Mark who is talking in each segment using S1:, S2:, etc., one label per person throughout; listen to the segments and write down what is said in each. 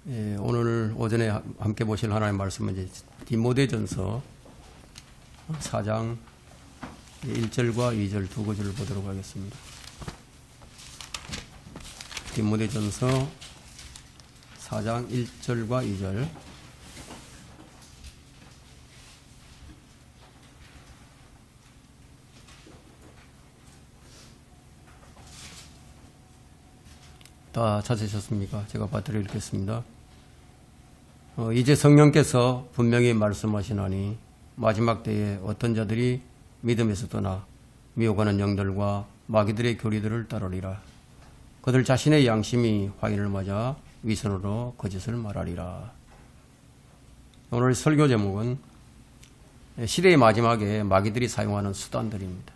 S1: 오늘 오전에 함께 보실 하나님의 말씀은 이제 디모데전서 4장 1절과 2절 두 구절을 보도록 하겠습니다. 디모데전서 4장 1절과 2절. 다 찾으셨습니까? 제가 받들어 읽겠습니다. 이제 성령께서 분명히 말씀하시나니 마지막 때에 어떤 자들이 믿음에서 떠나 미혹하는 영들과 마귀들의 교리들을 따르리라. 그들 자신의 양심이 화인을 맞아 위선으로 거짓을 말하리라. 오늘 설교 제목은 시대의 마지막에 마귀들이 사용하는 수단들입니다.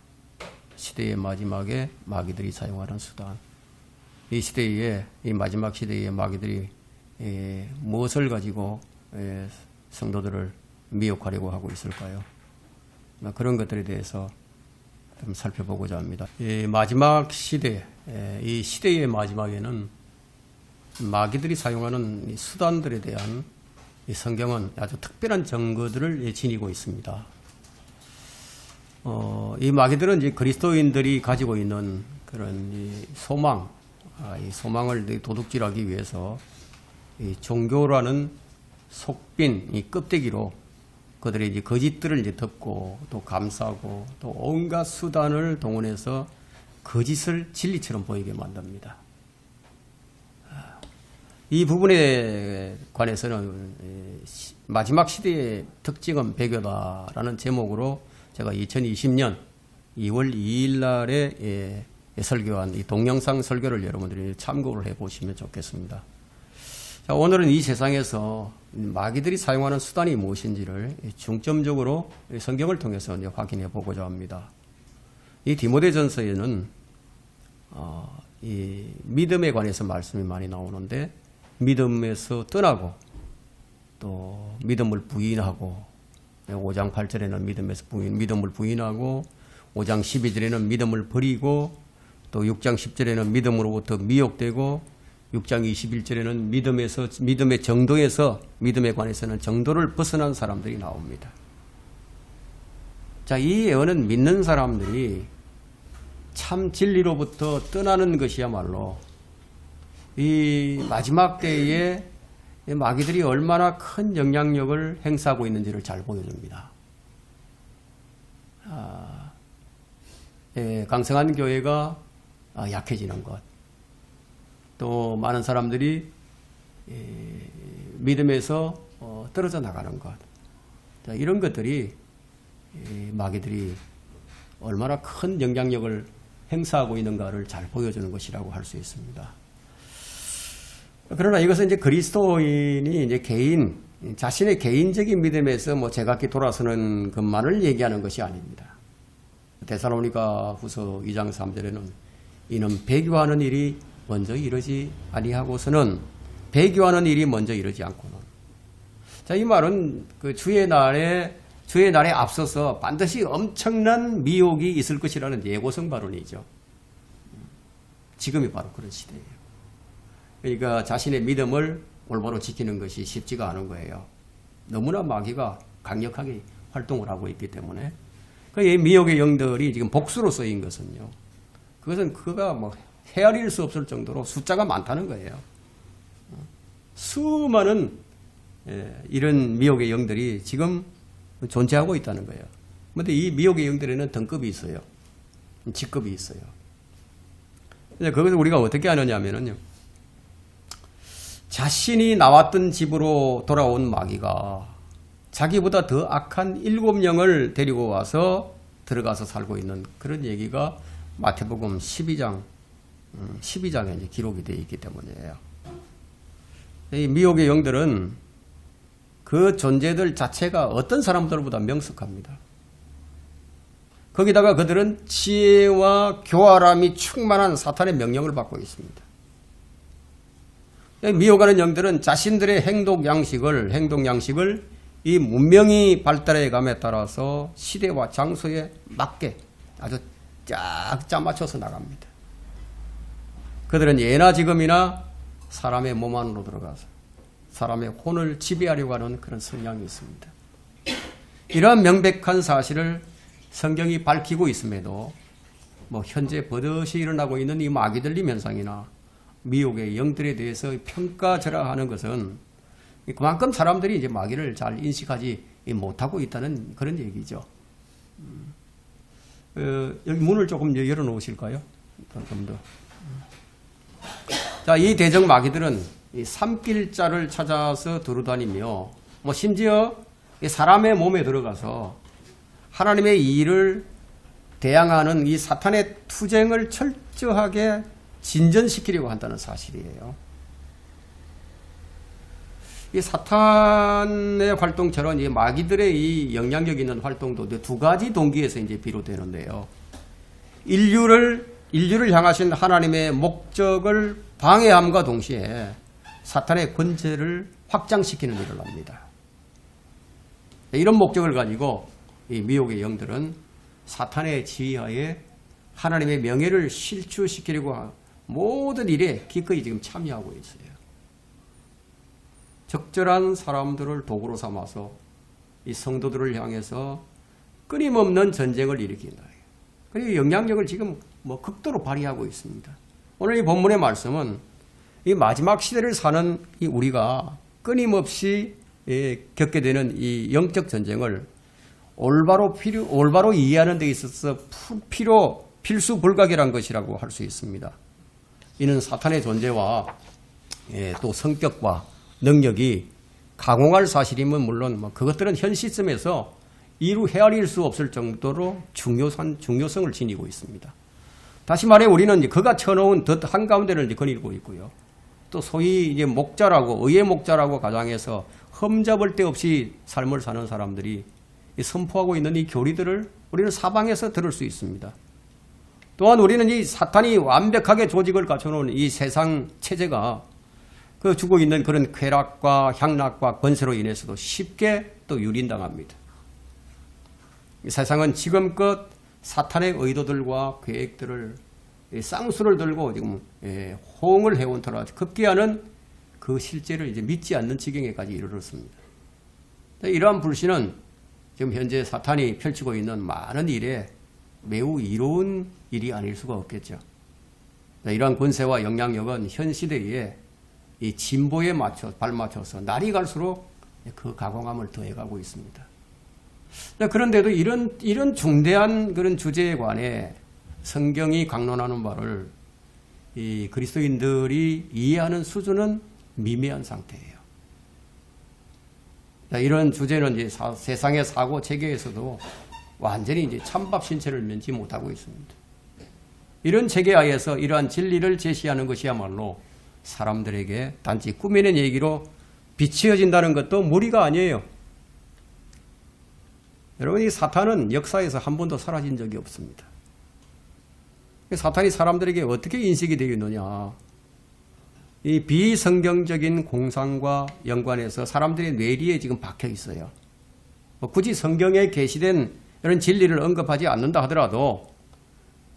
S1: 시대의 마지막에 마귀들이 사용하는 수단. 이 시대에, 이 마지막 시대에 마귀들이 무엇을 가지고 성도들을 미혹하려고 하고 있을까요? 그런 것들에 대해서 좀 살펴보고자 합니다. 이 마지막 시대, 이 시대의 마지막에는 마귀들이 사용하는 수단들에 대한 이 성경은 아주 특별한 증거들을 지니고 있습니다. 이 마귀들은 이제 그리스도인들이 가지고 있는 그런 이 소망, 이 소망을 도둑질하기 위해서 이 종교라는 속빈, 이 껍데기로 그들의 이제 거짓들을 이제 덮고 또 감싸고 또 온갖 수단을 동원해서 거짓을 진리처럼 보이게 만듭니다. 이 부분에 관해서는 마지막 시대의 특징은 배교다라는 제목으로 제가 2020년 2월 2일 날에 설교한 이 동영상 설교를 여러분들이 참고를 해보시면 좋겠습니다. 자, 오늘은 이 세상에서 마귀들이 사용하는 수단이 무엇인지를 중점적으로 성경을 통해서 이제 확인해 보고자 합니다. 이 디모데전서에는 이 믿음에 관해서 말씀이 많이 나오는데 믿음에서 떠나고 또 믿음을 부인하고 5장 8절에는 믿음을 부인하고 5장 12절에는 믿음을 버리고 또 6장 10절에는 믿음으로부터 미혹되고 6장 21절에는 믿음의 정도에서 믿음에 관해서는 정도를 벗어난 사람들이 나옵니다. 자, 이 예언은 믿는 사람들이 참 진리로부터 떠나는 것이야말로 이 마지막 때에 마귀들이 얼마나 큰 영향력을 행사하고 있는지를 잘 보여줍니다. 강성한 교회가 약해지는 것, 또 많은 사람들이 믿음에서 떨어져 나가는 것, 자, 이런 것들이 마귀들이 얼마나 큰 영향력을 행사하고 있는가를 잘 보여주는 것이라고 할 수 있습니다. 그러나 이것은 이제 그리스도인이 이제 자신의 개인적인 믿음에서 뭐 제각기 돌아서는 것만을 얘기하는 것이 아닙니다. 데살로니가 후서 2장 3절에는 이는 배교하는 일이 먼저 이르지 아니하고서는 배교하는 일이 먼저 이르지 않고는. 자, 이 말은 그 주의 날에 앞서서 반드시 엄청난 미혹이 있을 것이라는 예고성 발언이죠. 지금이 바로 그런 시대예요. 그러니까 자신의 믿음을 올바로 지키는 것이 쉽지가 않은 거예요. 너무나 마귀가 강력하게 활동을 하고 있기 때문에. 이 미혹의 영들이 지금 복수로 쓰인 것은요. 그것은 그가 뭐 헤아릴 수 없을 정도로 숫자가 많다는 거예요. 수많은 이런 미혹의 영들이 지금 존재하고 있다는 거예요. 그런데 이 미혹의 영들에는 등급이 있어요. 직급이 있어요. 그것을 우리가 어떻게 하느냐면요. 자신이 나왔던 집으로 돌아온 마귀가 자기보다 더 악한 7영을 데리고 와서 들어가서 살고 있는 그런 얘기가 마태복음 12장에 이제 기록이 되어 있기 때문이에요. 이 미혹의 영들은 그 존재들 자체가 어떤 사람들보다 명석합니다. 거기다가 그들은 지혜와 교활함이 충만한 사탄의 명령을 받고 있습니다. 미혹하는 영들은 자신들의 행동 양식을 이 문명이 발달해 감에 따라서 시대와 장소에 맞게 아주 쫙 짜맞춰서 나갑니다. 그들은 예나 지금이나 사람의 몸 안으로 들어가서 사람의 혼을 지배하려고 하는 그런 성향이 있습니다. 이러한 명백한 사실을 성경이 밝히고 있음에도 현재 버젓이 일어나고 있는 이 마귀 들림 현상이나 미혹의 영들에 대해서 평가절하하는 것은 그만큼 사람들이 이제 마귀를 잘 인식하지 못하고 있다는 그런 얘기죠. 여기 문을 조금 열어 놓으실까요? 조금 더. 자, 이 대적 마귀들은 이 삼킬자를 찾아서 두루다니며 심지어 사람의 몸에 들어가서 하나님의 일을 대항하는 이 사탄의 투쟁을 철저하게 진전시키려고 한다는 사실이에요. 이 사탄의 활동처럼 이 마귀들의 이 영향력 있는 활동도 두 가지 동기에서 이제 비롯되는데요. 인류를 향하신 하나님의 목적을 방해함과 동시에 사탄의 권세를 확장시키는 일을 합니다. 이런 목적을 가지고 이 미혹의 영들은 사탄의 지휘하에 하나님의 명예를 실추시키려고 모든 일에 기꺼이 지금 참여하고 있어요. 적절한 사람들을 도구로 삼아서 이 성도들을 향해서 끊임없는 전쟁을 일으킨다. 그리고 영향력을 지금 극도로 발휘하고 있습니다. 오늘 이 본문의 말씀은 이 마지막 시대를 사는 이 우리가 끊임없이 겪게 되는 이 영적 전쟁을 올바로 이해하는 데 있어서 필수 불가결한 것이라고 할 수 있습니다. 이는 사탄의 존재와 또 성격과 능력이 가공할 사실이면 물론 그것들은 현 시점에서 이루 헤아릴 수 없을 정도로 중요성을 지니고 있습니다. 다시 말해 우리는 그가 쳐놓은 덫 한가운데를 거닐고 있고요. 또 소위 이제 의의 목자라고 가정해서 흠잡을 데 없이 삶을 사는 사람들이 선포하고 있는 이 교리들을 우리는 사방에서 들을 수 있습니다. 또한 우리는 이 사탄이 완벽하게 조직을 갖춰놓은 이 세상 체제가 주고 있는 그런 쾌락과 향락과 권세로 인해서도 쉽게 또 유린당합니다. 이 세상은 지금껏 사탄의 의도들과 계획들을 쌍수를 들고 지금 호응을 해온 터라 급기야는 그 실제를 이제 믿지 않는 지경에까지 이르렀습니다. 이러한 불신은 지금 현재 사탄이 펼치고 있는 많은 일에 매우 이로운 일이 아닐 수가 없겠죠. 이러한 권세와 영향력은 현 시대에 이 진보에 발맞춰서 날이 갈수록 그 가공함을 더해가고 있습니다. 그런데도 이런 중대한 그런 주제에 관해 성경이 강론하는 바를 이 그리스도인들이 이해하는 수준은 미미한 상태예요. 이런 주제는 이제 세상의 사고 체계에서도 완전히 이제 찬밥 신체를 면치 못하고 있습니다. 이런 체계 하에서 이러한 진리를 제시하는 것이야말로 사람들에게 단지 꾸미는 얘기로 비치어진다는 것도 무리가 아니에요. 여러분, 이 사탄은 역사에서 한 번도 사라진 적이 없습니다. 사탄이 사람들에게 어떻게 인식이 되어 있느냐. 이 비성경적인 공상과 연관해서 사람들의 뇌리에 지금 박혀 있어요. 굳이 성경에 게시된 이런 진리를 언급하지 않는다 하더라도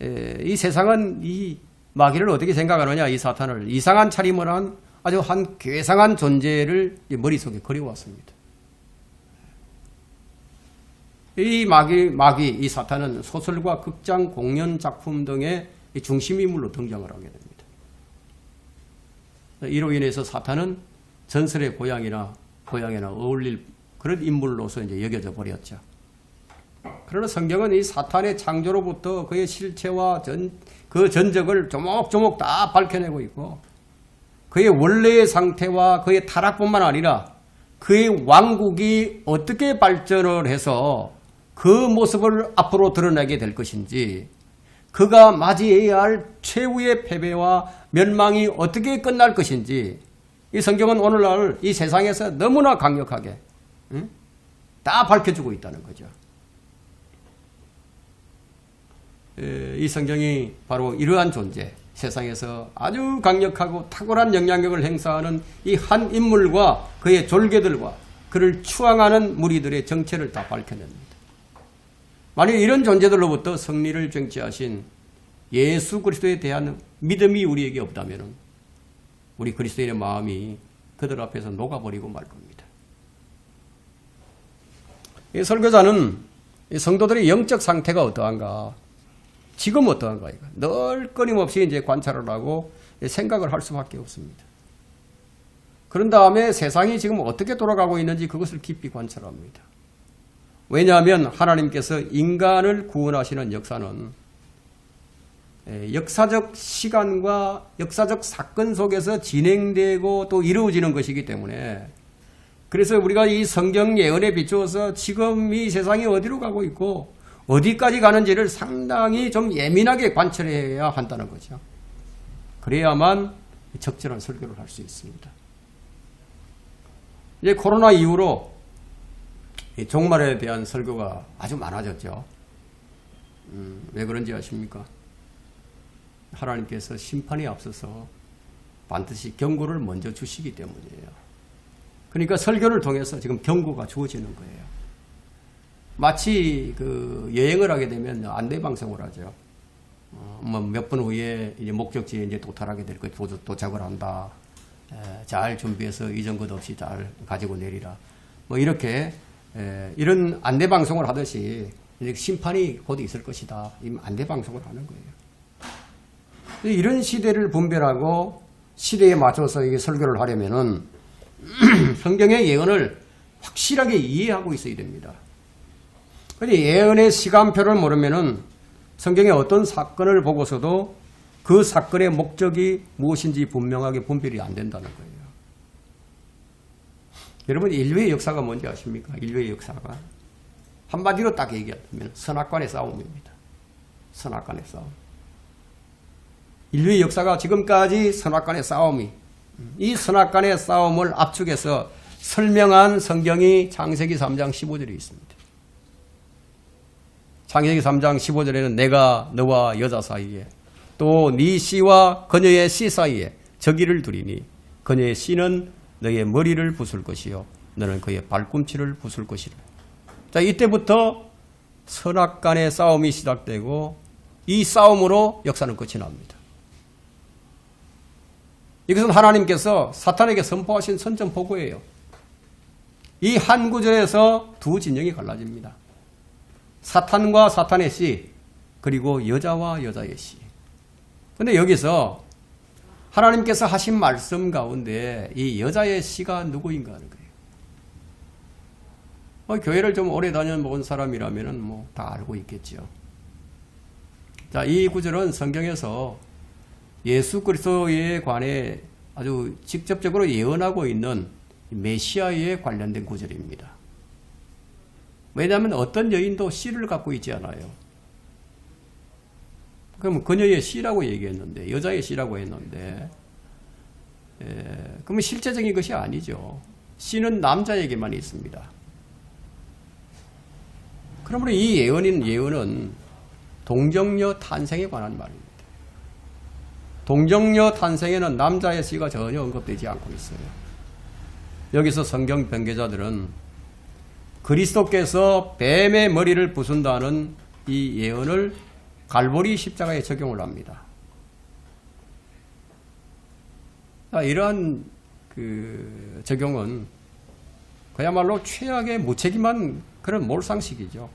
S1: 이 세상은 이 마귀를 어떻게 생각하느냐, 이 사탄을 이상한 차림을 한 아주 한 괴상한 존재를 머릿속에 그려왔습니다. 이 마귀, 이 사탄은 소설과 극장, 공연 작품 등의 중심인물로 등장을 하게 됩니다. 이로 인해서 사탄은 전설의 고양이나 어울릴 그런 인물로서 이제 여겨져 버렸죠. 그러나 성경은 이 사탄의 창조로부터 그의 실체와 그 전적을 조목조목 다 밝혀내고 있고, 그의 원래의 상태와 그의 타락뿐만 아니라 그의 왕국이 어떻게 발전을 해서 그 모습을 앞으로 드러내게 될 것인지, 그가 맞이해야 할 최후의 패배와 멸망이 어떻게 끝날 것인지, 이 성경은 오늘날 이 세상에서 너무나 강력하게 다 밝혀주고 있다는 거죠. 이 성경이 바로 이러한 존재, 세상에서 아주 강력하고 탁월한 영향력을 행사하는 이 한 인물과 그의 졸개들과 그를 추앙하는 무리들의 정체를 다 밝혀냅니다. 만약 이런 존재들로부터 승리를 쟁취하신 예수 그리스도에 대한 믿음이 우리에게 없다면 우리 그리스도인의 마음이 그들 앞에서 녹아버리고 말 겁니다. 이 설교자는 이 성도들의 영적 상태가 어떠한가, 지금 어떠한가, 늘 끊임없이 이제 관찰을 하고 생각을 할 수밖에 없습니다. 그런 다음에 세상이 지금 어떻게 돌아가고 있는지 그것을 깊이 관찰합니다. 왜냐하면 하나님께서 인간을 구원하시는 역사는 역사적 시간과 역사적 사건 속에서 진행되고 또 이루어지는 것이기 때문에, 그래서 우리가 이 성경 예언에 비추어서 지금 이 세상이 어디로 가고 있고 어디까지 가는지를 상당히 좀 예민하게 관찰해야 한다는 거죠. 그래야만 적절한 설교를 할 수 있습니다. 이제 코로나 이후로 종말에 대한 설교가 아주 많아졌죠. 왜 그런지 아십니까? 하나님께서 심판에 앞서서 반드시 경고를 먼저 주시기 때문이에요. 그러니까 설교를 통해서 지금 경고가 주어지는 거예요. 마치 그 여행을 하게 되면 안내 방송을 하죠. 뭐 몇 분 후에 이제 목적지에 이제 도달하게 될 것, 도착을 한다. 잘 준비해서 이전 것 없이 잘 가지고 내리라. 뭐 이렇게 이런 안내 방송을 하듯이 이제 심판이 곧 있을 것이다. 이 안내 방송을 하는 거예요. 이런 시대를 분별하고 시대에 맞춰서 이게 설교를 하려면은 성경의 예언을 확실하게 이해하고 있어야 됩니다. 그런데 예언의 시간표를 모르면은 성경의 어떤 사건을 보고서도 그 사건의 목적이 무엇인지 분명하게 분별이 안 된다는 거예요. 여러분, 인류의 역사가 뭔지 아십니까? 인류의 역사가 한마디로 딱 얘기하면 선악간의 싸움입니다. 선악간의 싸움. 인류의 역사가 지금까지 선악간의 싸움이, 이 선악간의 싸움을 압축해서 설명한 성경이 창세기 3장 15절에 있습니다. 창세기 3장 15절에는 내가 너와 여자 사이에 또 네 씨와 그녀의 씨 사이에 적이를 두리니 그녀의 씨는 너의 머리를 부술 것이요 너는 그의 발꿈치를 부술 것이라. 자, 이때부터 선악간의 싸움이 시작되고 이 싸움으로 역사는 끝이 납니다. 이것은 하나님께서 사탄에게 선포하신 선전포고예요. 이 한 구절에서 두 진영이 갈라집니다. 사탄과 사탄의 씨, 그리고 여자와 여자의 씨. 근데 여기서 하나님께서 하신 말씀 가운데 이 여자의 씨가 누구인가 하는 거예요. 교회를 좀 오래 다녀본 사람이라면 뭐 다 알고 있겠죠. 자, 이 구절은 성경에서 예수 그리스도에 관해 아주 직접적으로 예언하고 있는 메시아에 관련된 구절입니다. 왜냐하면 어떤 여인도 씨를 갖고 있지 않아요. 그러면 그녀의 씨라고 얘기했는데, 여자의 씨라고 했는데, 그러면 실제적인 것이 아니죠. 씨는 남자에게만 있습니다. 그러므로 이 예언은 동정녀 탄생에 관한 말입니다. 동정녀 탄생에는 남자의 씨가 전혀 언급되지 않고 있어요. 여기서 성경 변개자들은 그리스도께서 뱀의 머리를 부순다는 이 예언을 갈보리 십자가에 적용을 합니다. 이러한 그 적용은 그야말로 최악의 무책임한 그런 몰상식이죠.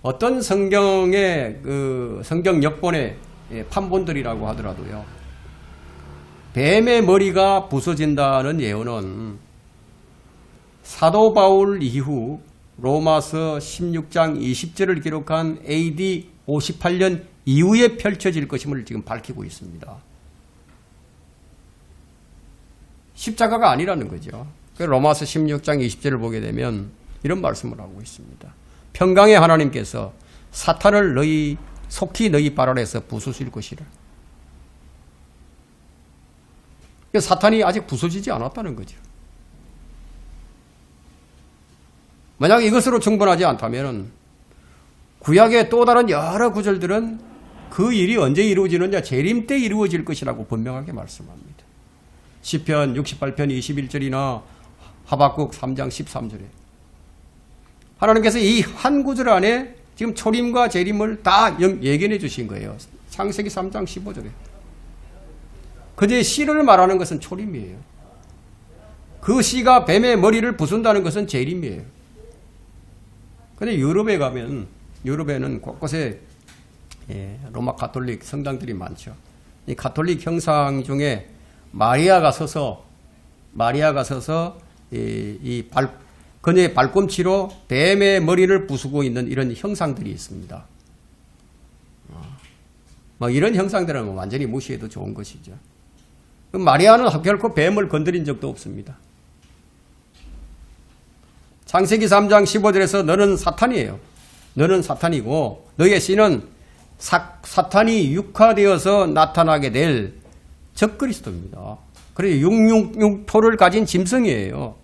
S1: 어떤 성경의 그 성경 역본의 판본들이라고 하더라도요, 뱀의 머리가 부서진다는 예언은 사도 바울 이후 로마서 16장 20절을 기록한 AD 58년 이후에 펼쳐질 것임을 지금 밝히고 있습니다. 십자가가 아니라는 거죠. 로마서 16장 20절을 보게 되면 이런 말씀을 하고 있습니다. 평강의 하나님께서 사탄을 속히 너희 발 아래에서 부수실 것이라. 사탄이 아직 부서지지 않았다는 거죠. 만약 이것으로 충분하지 않다면 구약의 또 다른 여러 구절들은 그 일이 언제 이루어지느냐, 재림 때 이루어질 것이라고 분명하게 말씀합니다. 시편 68편 21절이나 하박국 3장 13절에 하나님께서 이 한 구절 안에 지금 초림과 재림을 다 예견해 주신 거예요. 창세기 3장 15절에. 그제의 씨를 말하는 것은 초림이에요. 그 씨가 뱀의 머리를 부순다는 것은 재림이에요. 근데 유럽에 가면, 유럽에는 곳곳에 로마 가톨릭 성당들이 많죠. 이 가톨릭 형상 중에 마리아가 서서 그녀의 발꿈치로 뱀의 머리를 부수고 있는 이런 형상들이 있습니다. 이런 형상들은 완전히 무시해도 좋은 것이죠. 마리아는 결코 뱀을 건드린 적도 없습니다. 창세기 3장 15절에서 너는 사탄이에요. 너는 사탄이고 너의 씨는 사탄이 육화되어서 나타나게 될 적그리스도입니다. 그래서 666토를 가진 짐승이에요.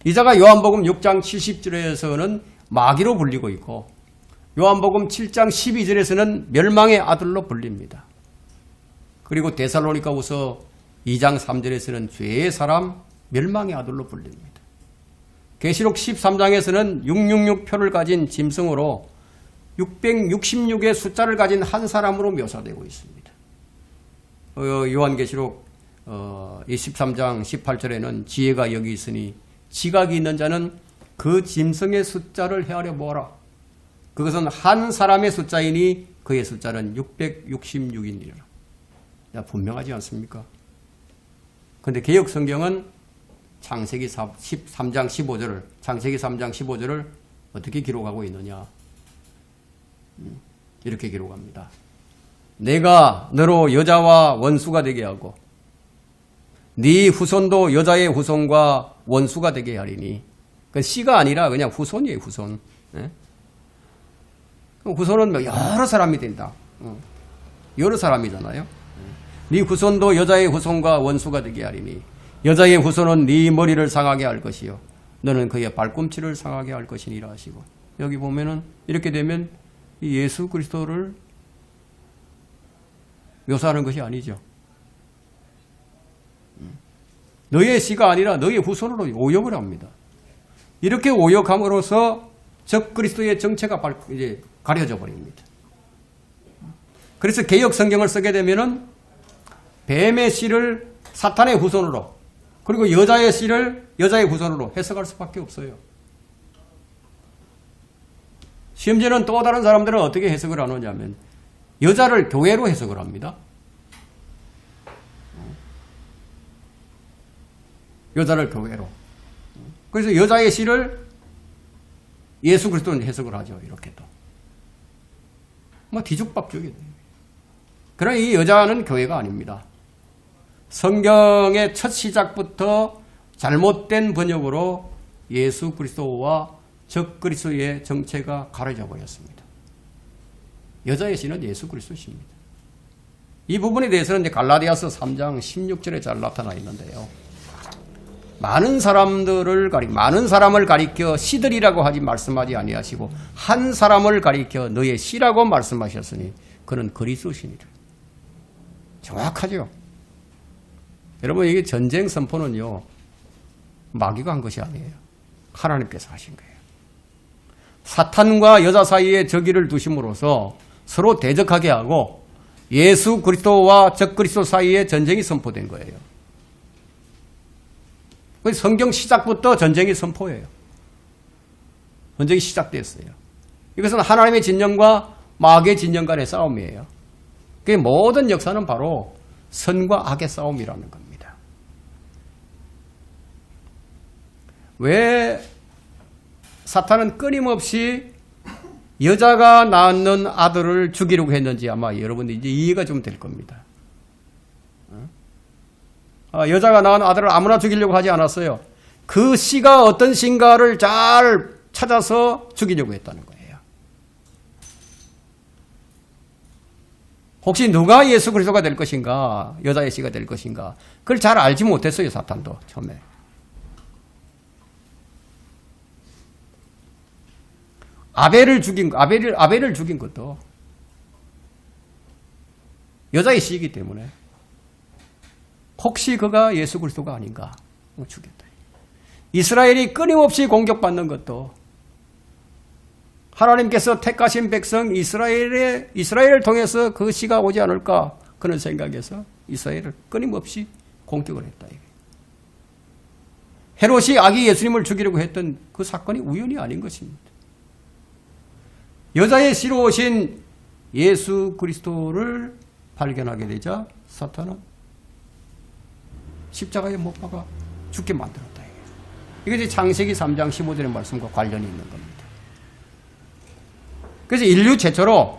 S1: 이자가 요한복음 6장 70절에서는 마귀로 불리고 있고 요한복음 7장 12절에서는 멸망의 아들로 불립니다. 그리고 데살로니가후서 2장 3절에서는 죄의 사람, 멸망의 아들로 불립니다. 계시록 13장에서는 666표를 가진 짐승으로 666의 숫자를 가진 한 사람으로 묘사되고 있습니다. 요한계시록 23장 18절에는 지혜가 여기 있으니 지각이 있는 자는 그 짐승의 숫자를 헤아려 보아라. 그것은 한 사람의 숫자이니 그의 숫자는 666이니라. 분명하지 않습니까? 그런데 개역 성경은 창세기 3장 15절을 어떻게 기록하고 있느냐? 이렇게 기록합니다. 내가 너로 여자와 원수가 되게 하고 네 후손도 여자의 후손과 원수가 되게 하리니. 그 씨가 아니라 그냥 후손이에요. 후손. 후손은 여러 사람이 된다. 여러 사람이잖아요. 네 후손도 여자의 후손과 원수가 되게 하리니 여자의 후손은 네 머리를 상하게 할 것이요 너는 그의 발꿈치를 상하게 할 것이니라 하시고, 여기 보면은 이렇게 되면 예수 그리스도를 묘사하는 것이 아니죠. 너의 씨가 아니라 너의 후손으로 오역을 합니다. 이렇게 오역함으로써 적 그리스도의 정체가 이제 가려져 버립니다. 그래서 개역 성경을 쓰게 되면은 뱀의 씨를 사탄의 후손으로, 그리고 여자의 씨를 여자의 후손으로 해석할 수밖에 없어요. 심지어는 또 다른 사람들은 어떻게 해석을 하느냐면 여자를 교회로 해석을 합니다. 여자를 교회로. 그래서 여자의 씨를 예수 그리스도는 해석을 하죠. 이렇게 또. 뒤죽박죽이 돼요. 그러나 이 여자는 교회가 아닙니다. 성경의 첫 시작부터 잘못된 번역으로 예수 그리스도와 적 그리스도의 정체가 가려져 버렸습니다. 여자의 씨는 예수 그리스도십니다. 이 부분에 대해서는 이제 갈라디아서 3장 16절에 잘 나타나 있는데요. 많은 사람을 가리켜 씨들이라고 말씀하지 아니하시고 한 사람을 가리켜 너의 씨라고 말씀하셨으니 그는 그리스도시니라. 정확하죠. 여러분, 이게 전쟁 선포는요, 마귀가 한 것이 아니에요. 하나님께서 하신 거예요. 사탄과 여자 사이에 적의를 두심으로써 서로 대적하게 하고 예수 그리스도와 적 그리스도 사이에 전쟁이 선포된 거예요. 성경 시작부터 전쟁이 선포예요. 전쟁이 시작됐어요. 이것은 하나님의 진영과 마귀의 진영 간의 싸움이에요. 그 모든 역사는 바로 선과 악의 싸움이라는 겁니다. 왜 사탄은 끊임없이 여자가 낳는 아들을 죽이려고 했는지 아마 여러분들이 이제 이해가 좀 될 겁니다. 여자가 낳은 아들을 아무나 죽이려고 하지 않았어요. 그 씨가 어떤 씨인가를 잘 찾아서 죽이려고 했다는 거예요. 혹시 누가 예수 그리스도가 될 것인가, 여자의 씨가 될 것인가, 그걸 잘 알지 못했어요. 사탄도 처음에. 아벨을 죽인 것도 여자의 씨이기 때문에 혹시 그가 예수 그리스도가 아닌가 죽였다. 이스라엘이 끊임없이 공격받는 것도 하나님께서 택하신 백성 이스라엘을 통해서 그 씨가 오지 않을까 그런 생각에서 이스라엘을 끊임없이 공격을 했다. 헤롯이 아기 예수님을 죽이려고 했던 그 사건이 우연이 아닌 것입니다. 여자의 씨로 오신 예수 그리스도를 발견하게 되자 사탄은 십자가에 못 박아 죽게 만들었다. 이것이 창세기 3장 15절의 말씀과 관련이 있는 겁니다. 그래서 인류 최초로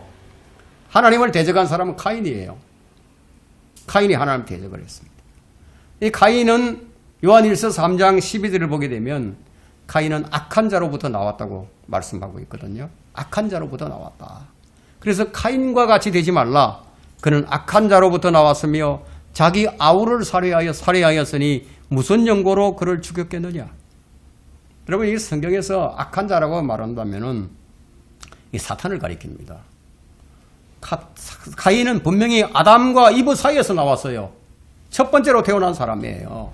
S1: 하나님을 대적한 사람은 카인이에요. 카인이 하나님 대적을 했습니다. 이 카인은 요한일서 3장 12절을 보게 되면 카인은 악한 자로부터 나왔다고 말씀하고 있거든요. 악한 자로부터 나왔다. 그래서 카인과 같이 되지 말라. 그는 악한 자로부터 나왔으며 자기 아우를 살해하였으니 무슨 연고로 그를 죽였겠느냐. 여러분, 이 성경에서 악한 자라고 말한다면은 이 사탄을 가리킵니다. 카인은 분명히 아담과 이브 사이에서 나왔어요. 첫 번째로 태어난 사람이에요.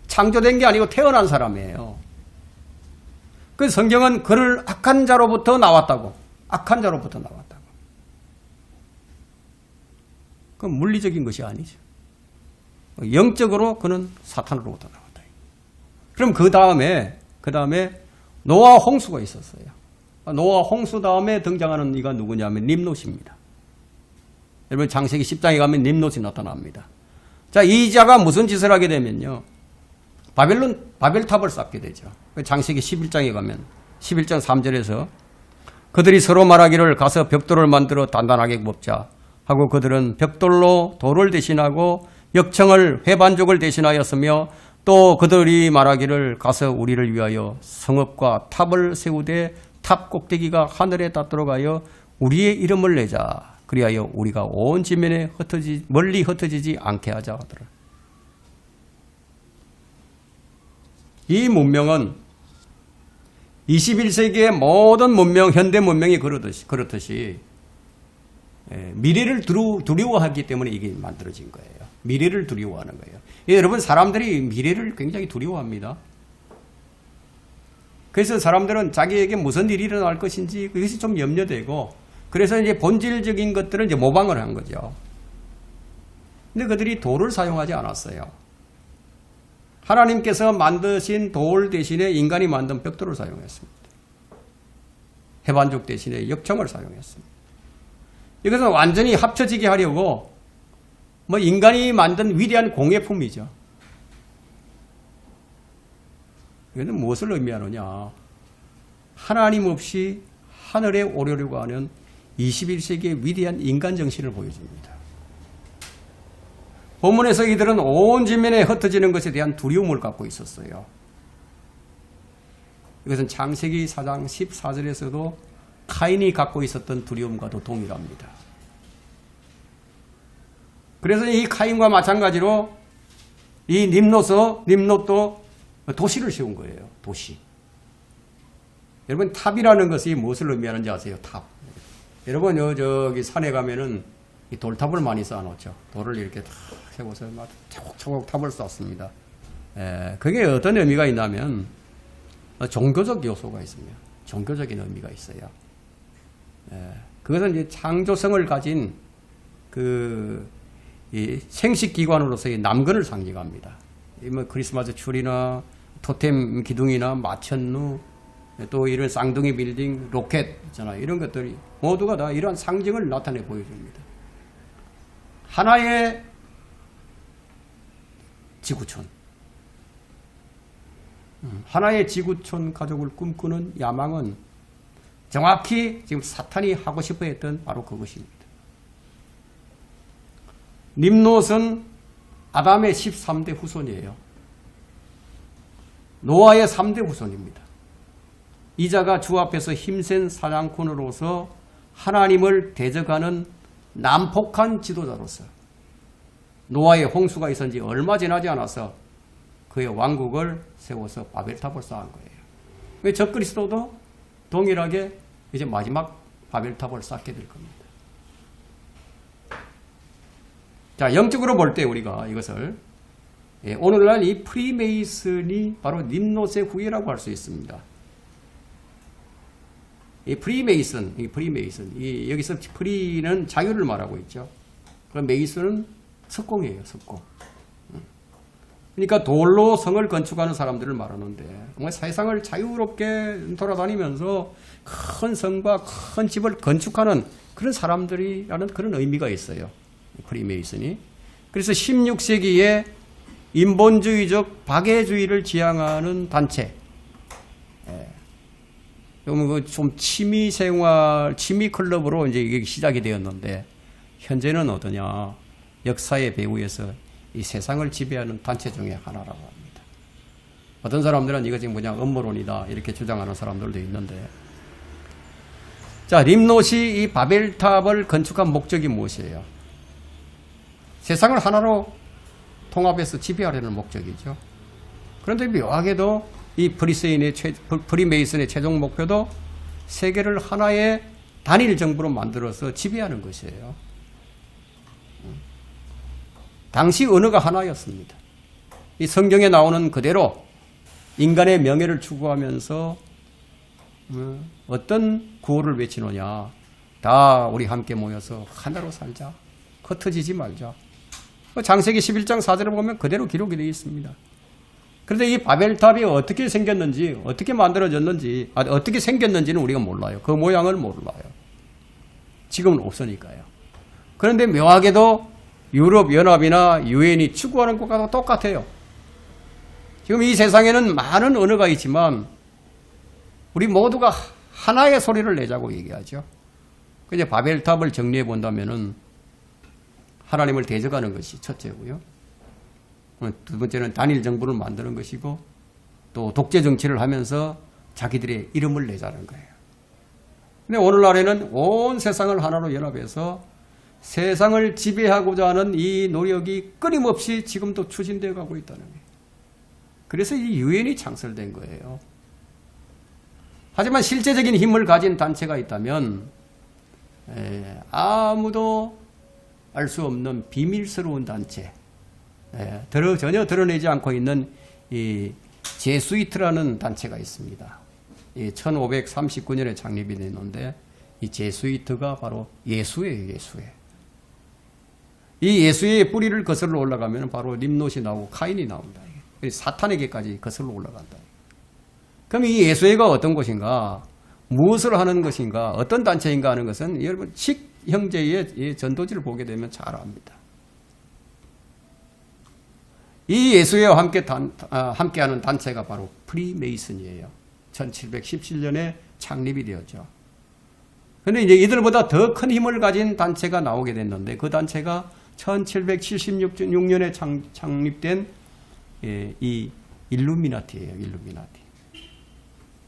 S1: 창조된 게 아니고 태어난 사람이에요. 그 성경은 그를 악한 자로부터 나왔다고. 악한 자로부터 나왔다고. 그건 물리적인 것이 아니죠. 영적으로 그는 사탄으로부터 나왔다. 그럼 그 다음에 노아 홍수가 있었어요. 노아 홍수 다음에 등장하는 이가 누구냐면 nim롯입니다. 여러분 창세기 10장에 가면 nim롯이 나타납니다. 자, 이 자가 무슨 짓을 하게 되면요. 바벨탑을 쌓게 되죠. 창세기 11장에 가면 11장 3절에서 그들이 서로 말하기를 가서 벽돌을 만들어 단단하게 굽자 하고 그들은 벽돌로 돌을 대신하고 역청을 회반족을 대신하였으며 또 그들이 말하기를 가서 우리를 위하여 성읍과 탑을 세우되 탑 꼭대기가 하늘에 닿도록 하여 우리의 이름을 내자. 그리하여 우리가 온 지면에 멀리 흩어지지 않게 하자 하더라. 이 문명은 21세기의 모든 문명, 현대 문명이 그렇듯이 미래를 두려워하기 때문에 이게 만들어진 거예요. 미래를 두려워하는 거예요. 여러분, 사람들이 미래를 굉장히 두려워합니다. 그래서 사람들은 자기에게 무슨 일이 일어날 것인지 그것이 좀 염려되고, 그래서 이제 본질적인 것들은 이제 모방을 한 거죠. 근데 그들이 돌을 사용하지 않았어요. 하나님께서 만드신 돌 대신에 인간이 만든 벽돌을 사용했습니다. 해반죽 대신에 역청을 사용했습니다. 이것은 완전히 합쳐지게 하려고 인간이 만든 위대한 공예품이죠. 이것은 무엇을 의미하느냐. 하나님 없이 하늘에 오르려고 하는 21세기의 위대한 인간 정신을 보여줍니다. 본문에서 이들은 온 지면에 흩어지는 것에 대한 두려움을 갖고 있었어요. 이것은 창세기 4장 14절에서도 카인이 갖고 있었던 두려움과도 동일합니다. 그래서 이 카인과 마찬가지로 이 nim롯도 도시를 세운 거예요. 도시. 여러분, 탑이라는 것이 무엇을 의미하는지 아세요? 탑. 여러분, 저기 산에 가면은 이 돌탑을 많이 쌓아놓죠. 돌을 이렇게 탁 세워서 막 차곡차곡 탑을 쌓습니다. 그게 어떤 의미가 있냐면 종교적 요소가 있습니다. 종교적인 의미가 있어요. 그것은 이제 창조성을 가진 이 생식기관으로서의 남근을 상징합니다. 크리스마스 추리나 토템 기둥이나 마천루, 또 이런 쌍둥이 빌딩, 로켓 있잖아요. 이런 것들이 모두가 다 이러한 상징을 나타내 보여줍니다. 하나의 지구촌, 하나의 지구촌 가족을 꿈꾸는 야망은 정확히 지금 사탄이 하고 싶어 했던 바로 그것입니다. nim롯은 아담의 13대 후손이에요. 노아의 3대 후손입니다. 이 자가 주 앞에서 힘센 사냥꾼으로서 하나님을 대적하는 난폭한 지도자로서 노아의 홍수가 있은 지 얼마 지나지 않아서 그의 왕국을 세워서 바벨탑을 쌓은 거예요. 적그리스도도 동일하게 이제 마지막 바벨탑을 쌓게 될 겁니다. 자, 영적으로 볼 때 우리가 이것을 오늘날 이 프리메이슨이 바로 nim롯의 후예라고 할 수 있습니다. 이 프리메이슨, 여기서 프리는 자유를 말하고 있죠. 그럼 메이슨은 석공이에요, 석공. 그러니까 돌로 성을 건축하는 사람들을 말하는데 정말 세상을 자유롭게 돌아다니면서 큰 성과 큰 집을 건축하는 그런 사람들이라는 그런 의미가 있어요. 프리메이슨이. 그래서 16세기에 인본주의적 박애주의를 지향하는 단체. 좀 취미생활, 취미클럽으로 이제 이게 시작이 되었는데, 현재는 어떠냐. 역사의 배후에서 이 세상을 지배하는 단체 중에 하나라고 합니다. 어떤 사람들은 이것이 뭐냐, 음모론이다. 이렇게 주장하는 사람들도 있는데. 자, 림롯이 이 바벨탑을 건축한 목적이 무엇이에요? 세상을 하나로 통합해서 지배하려는 목적이죠. 그런데 묘하게도 이 프리메이슨의 최종 목표도 세계를 하나의 단일 정부로 만들어서 지배하는 것이에요. 당시 언어가 하나였습니다. 이 성경에 나오는 그대로 인간의 명예를 추구하면서 어떤 구호를 외치느냐. 다 우리 함께 모여서 하나로 살자. 흩어지지 말자. 창세기 11장 4절을 보면 그대로 기록이 되어 있습니다. 그런데 이 바벨탑이 어떻게 생겼는지, 어떻게 만들어졌는지, 어떻게 생겼는지는 우리가 몰라요. 그 모양을 몰라요. 지금은 없으니까요. 그런데 묘하게도 유럽연합이나 유엔이 추구하는 것과 똑같아요. 지금 이 세상에는 많은 언어가 있지만 우리 모두가 하나의 소리를 내자고 얘기하죠. 그냥 바벨탑을 정리해 본다면은 하나님을 대적하는 것이 첫째고요. 두 번째는 단일 정부를 만드는 것이고 또 독재 정치를 하면서 자기들의 이름을 내자는 거예요. 근데 오늘날에는 온 세상을 하나로 연합해서 세상을 지배하고자 하는 이 노력이 끊임없이 지금도 추진되어 가고 있다는 거예요. 그래서 이 유엔이 창설된 거예요. 하지만 실제적인 힘을 가진 단체가 있다면 아무도 알 수 없는 비밀스러운 단체, 전혀 드러내지 않고 있는 이 제수이트라는 단체가 있습니다. 1539년에 창립이 됐는데 이 제수이트가 바로 예수예요. 이 예수의 뿌리를 거슬러 올라가면 바로 림롯이 나오고 카인이 나온다. 사탄에게까지 거슬러 올라간다. 그럼 이 예수회가 어떤 곳인가? 무엇을 하는 것인가? 어떤 단체인가 하는 것은 여러분 식 형제의 전도지를 보게 되면 잘 압니다. 이 예수회와 함께하는 단체가 바로 프리메이슨이에요. 1717년에 창립이 되었죠. 그런데 이제 이들보다 더 큰 힘을 가진 단체가 나오게 됐는데 그 단체가 1776년에 창립된 이 일루미나티예요. 일루미나티.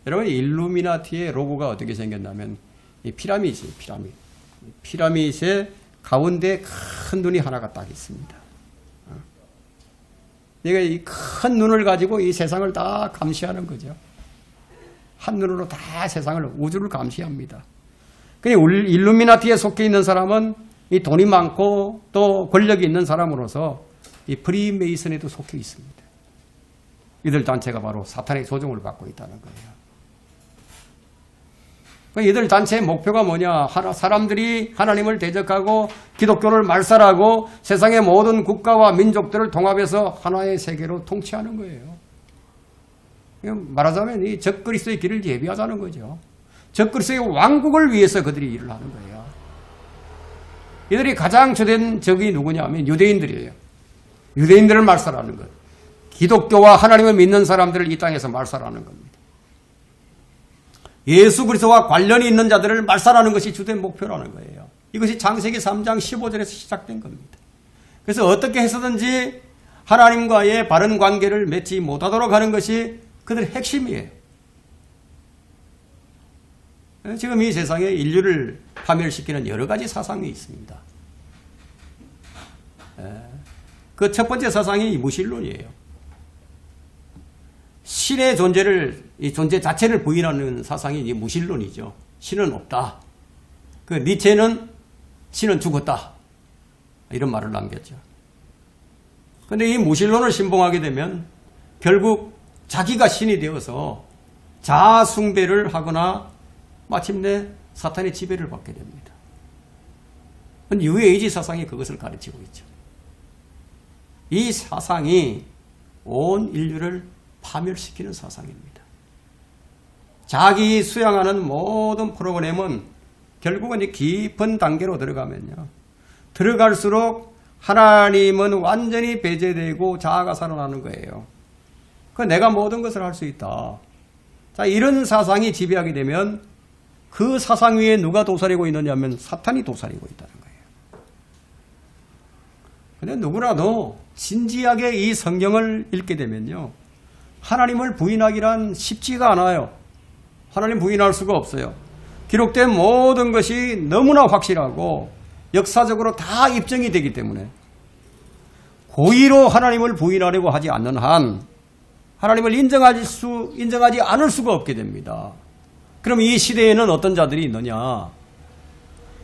S1: 여러분 일루미나티의 로고가 어떻게 생겼냐면 이 피라미드예요. 피라미드의 가운데 큰 눈이 하나가 딱 있습니다. 이게 이 큰 눈을 가지고 이 세상을 다 감시하는 거죠. 한 눈으로 다 세상을, 우주를 감시합니다. 그러니까 일루미나티에 속해 있는 사람은 이 돈이 많고 또 권력이 있는 사람으로서 이 프리메이슨에도 속해 있습니다. 이들 단체가 바로 사탄의 조종을 받고 있다는 거예요. 이들 단체의 목표가 뭐냐? 사람들이 하나님을 대적하고 기독교를 말살하고 세상의 모든 국가와 민족들을 통합해서 하나의 세계로 통치하는 거예요. 말하자면 이 적그리스도의 길을 예비하자는 거죠. 적그리스도의 왕국을 위해서 그들이 일을 하는 거예요. 이들이 가장 주된 적이 누구냐 하면 유대인들이에요. 유대인들을 말살하는 것. 기독교와 하나님을 믿는 사람들을 이 땅에서 말살하는 겁니다. 예수 그리스도와 관련이 있는 자들을 말살하는 것이 주된 목표라는 거예요. 이것이 창세기 3장 15절에서 시작된 겁니다. 그래서 어떻게 해서든지 하나님과의 바른 관계를 맺지 못하도록 하는 것이 그들의 핵심이에요. 지금 이 세상에 인류를 파멸시키는 여러 가지 사상이 있습니다. 그 첫 번째 사상이 무신론이에요. 신의 이 존재 자체를 부인하는 사상이 무신론이죠. 신은 없다. 그 니체는 신은 죽었다. 이런 말을 남겼죠. 그런데 이 무신론을 신봉하게 되면 결국 자기가 신이 되어서 자아 숭배를 하거나 마침내 사탄의 지배를 받게 됩니다. 뉴에이지 사상이 그것을 가르치고 있죠. 이 사상이 온 인류를 파멸시키는 사상입니다. 자기 수양하는 모든 프로그램은 결국은 이 깊은 단계로 들어가면요. 들어갈수록 하나님은 완전히 배제되고 자아가 살아나는 거예요. 그 내가 모든 것을 할 수 있다. 자, 이런 사상이 지배하게 되면 그 사상 위에 누가 도사리고 있느냐면 사탄이 도사리고 있다는 거예요. 근데 누구라도 진지하게 이 성경을 읽게 되면요. 하나님을 부인하기란 쉽지가 않아요. 하나님 부인할 수가 없어요. 기록된 모든 것이 너무나 확실하고 역사적으로 다 입증이 되기 때문에 고의로 하나님을 부인하려고 하지 않는 한 하나님을 인정하지 않을 수가 없게 됩니다. 그럼 이 시대에는 어떤 자들이 있느냐?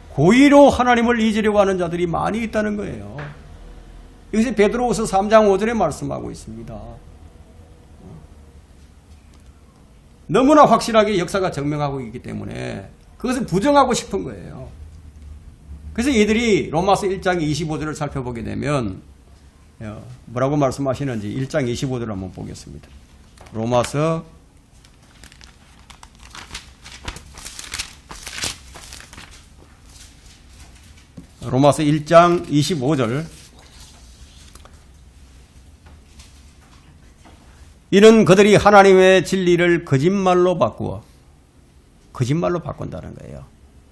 S1: 고의로 하나님을 잊으려고 하는 자들이 많이 있다는 거예요. 이것이 베드로후서 3장 5절에 말씀하고 있습니다. 너무나 확실하게 역사가 증명하고 있기 때문에 그것을 부정하고 싶은 거예요. 그래서 이들이 로마서 1장 25절을 살펴보게 되면 뭐라고 말씀하시는지 1장 25절을 한번 보겠습니다. 로마서 1장 25절 이는 그들이 하나님의 진리를 거짓말로 바꾼다는 거예요.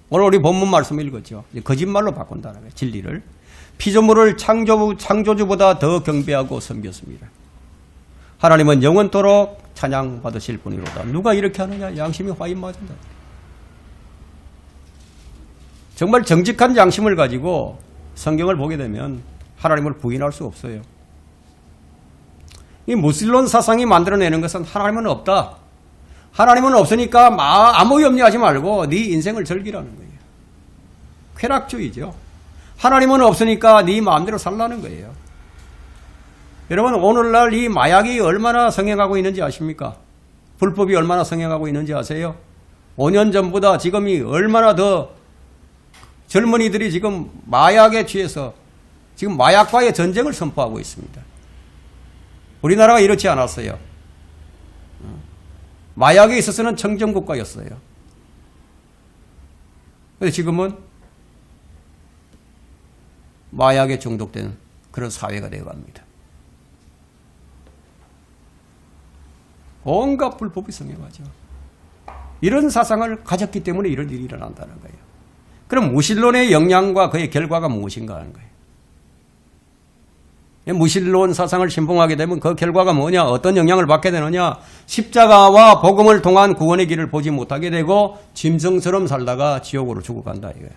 S1: 오늘 우리 본문 말씀 읽었죠. 거짓말로 바꾼다는 거예요. 진리를. 피조물을 창조주보다 더 경배하고 섬겼습니다. 하나님은 영원토록 찬양받으실 분이로다. 누가 이렇게 하느냐? 양심이 화인 맞은다. 정말 정직한 양심을 가지고 성경을 보게 되면 하나님을 부인할 수 없어요. 이 무슬론 사상이 만들어내는 것은 하나님은 없다. 하나님은 없으니까 아무 염려하지 말고 네 인생을 즐기라는 거예요. 쾌락주의죠. 하나님은 없으니까 네 마음대로 살라는 거예요. 여러분 오늘날 이 마약이 얼마나 성행하고 있는지 아십니까? 불법이 얼마나 성행하고 있는지 아세요? 5년 전보다 지금이 얼마나 더 젊은이들이 지금 마약에 취해서 지금 마약과의 전쟁을 선포하고 있습니다. 우리나라가 이렇지 않았어요. 마약에 있어서는 청정국가였어요. 그런데 지금은 마약에 중독된 그런 사회가 되어갑니다. 온갖 불법이 성행하죠. 이런 사상을 가졌기 때문에 이런 일이 일어난다는 거예요. 그럼 무신론의 영향과 그의 결과가 무엇인가 하는 거예요. 무신론 사상을 신봉하게 되면 그 결과가 뭐냐? 어떤 영향을 받게 되느냐? 십자가와 복음을 통한 구원의 길을 보지 못하게 되고 짐승처럼 살다가 지옥으로 죽어간다 이거예요.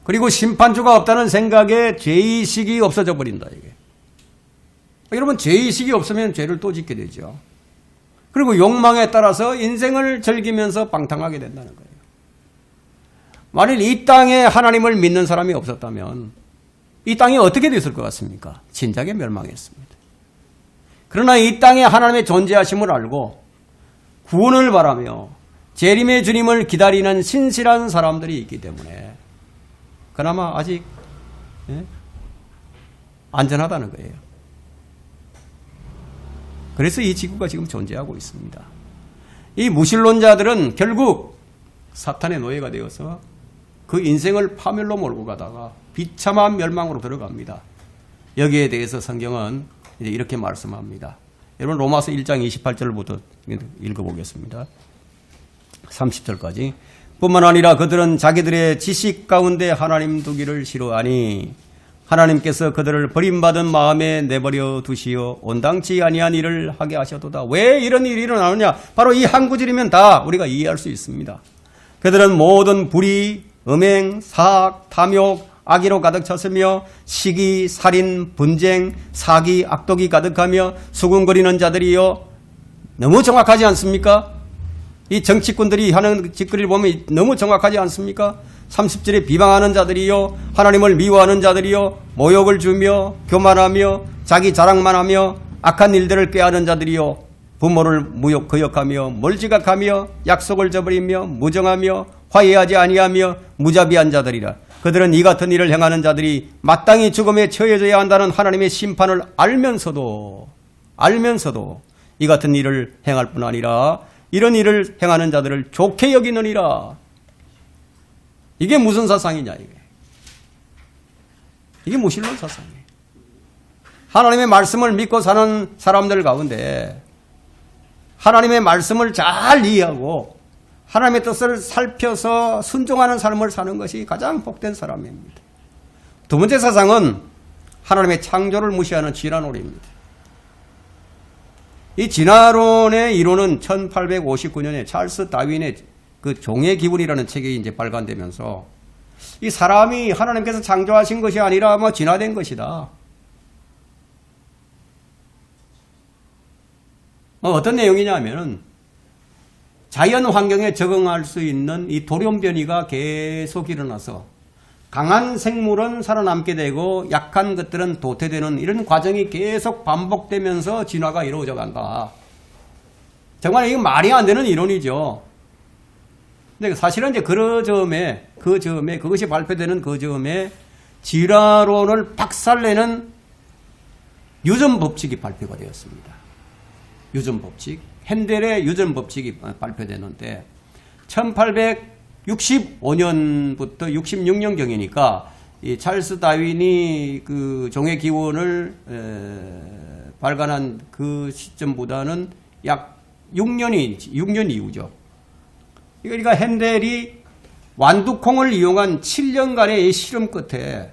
S1: 그리고 심판주가 없다는 생각에 죄의식이 없어져 버린다 이게. 여러분 죄의식이 없으면 죄를 또 짓게 되죠. 그리고 욕망에 따라서 인생을 즐기면서 방탕하게 된다는 거예요. 만일 이 땅에 하나님을 믿는 사람이 없었다면 이 땅이 어떻게 됐을 것 같습니까? 진작에 멸망했습니다. 그러나 이 땅에 하나님의 존재하심을 알고 구원을 바라며 재림의 주님을 기다리는 신실한 사람들이 있기 때문에 그나마 아직 안전하다는 거예요. 그래서 이 지구가 지금 존재하고 있습니다. 이 무신론자들은 결국 사탄의 노예가 되어서 그 인생을 파멸로 몰고 가다가 비참한 멸망으로 들어갑니다. 여기에 대해서 성경은 이제 이렇게 말씀합니다. 여러분 로마서 1장 28절부터 읽어보겠습니다. 30절까지. 뿐만 아니라 그들은 자기들의 지식 가운데 하나님 두기를 싫어하니 하나님께서 그들을 버림받은 마음에 내버려 두시어 온당치 아니한 일을 하게 하셔도다. 왜 이런 일이 일어나느냐? 바로 이 한 구절이면 다 우리가 이해할 수 있습니다. 그들은 모든 불의, 음행, 사악, 탐욕, 악의로 가득 찼으며 시기, 살인, 분쟁, 사기, 악독이 가득하며 수군거리는 자들이요. 너무 정확하지 않습니까? 이 정치꾼들이 하는 짓거리를 보면 너무 정확하지 않습니까? 30절에 비방하는 자들이요, 하나님을 미워하는 자들이요, 모욕을 주며 교만하며 자기 자랑만 하며 악한 일들을 꾀하는 자들이요, 부모를 거역하며 멀지각하며 약속을 저버리며 무정하며 화해하지 아니하며 무자비한 자들이라. 그들은 이 같은 일을 행하는 자들이 마땅히 죽음에 처해져야 한다는 하나님의 심판을 알면서도 이 같은 일을 행할 뿐 아니라 이런 일을 행하는 자들을 좋게 여기느니라. 이게 무슨 사상이냐 이게 무신론 사상이에요. 하나님의 말씀을 믿고 사는 사람들 가운데 하나님의 말씀을 잘 이해하고 하나님의 뜻을 살펴서 순종하는 삶을 사는 것이 가장 복된 사람입니다. 두 번째 사상은 하나님의 창조를 무시하는 진화론입니다. 이 진화론의 이론은 1859년에 찰스 다윈의 그 종의 기분이라는 책이 이제 발간되면서 이 사람이 하나님께서 창조하신 것이 아니라 진화된 것이다. 어떤 내용이냐면은 자연 환경에 적응할 수 있는 이 돌연변이가 계속 일어나서 강한 생물은 살아남게 되고 약한 것들은 도태되는 이런 과정이 계속 반복되면서 진화가 이루어져 간다. 정말 이거 말이 안 되는 이론이죠. 근데 사실은 이제 그것이 발표되는 그 즈음에 진화론을 박살내는 유전법칙이 발표가 되었습니다. 유전법칙, 핸델의 유전법칙이 발표되는데 1865년부터 66년경이니까 이 찰스 다윈이 그 종의 기원을 발간한 그 시점보다는 약 6년 이후죠. 그러니까 핸델이 완두콩을 이용한 7년간의 실험 끝에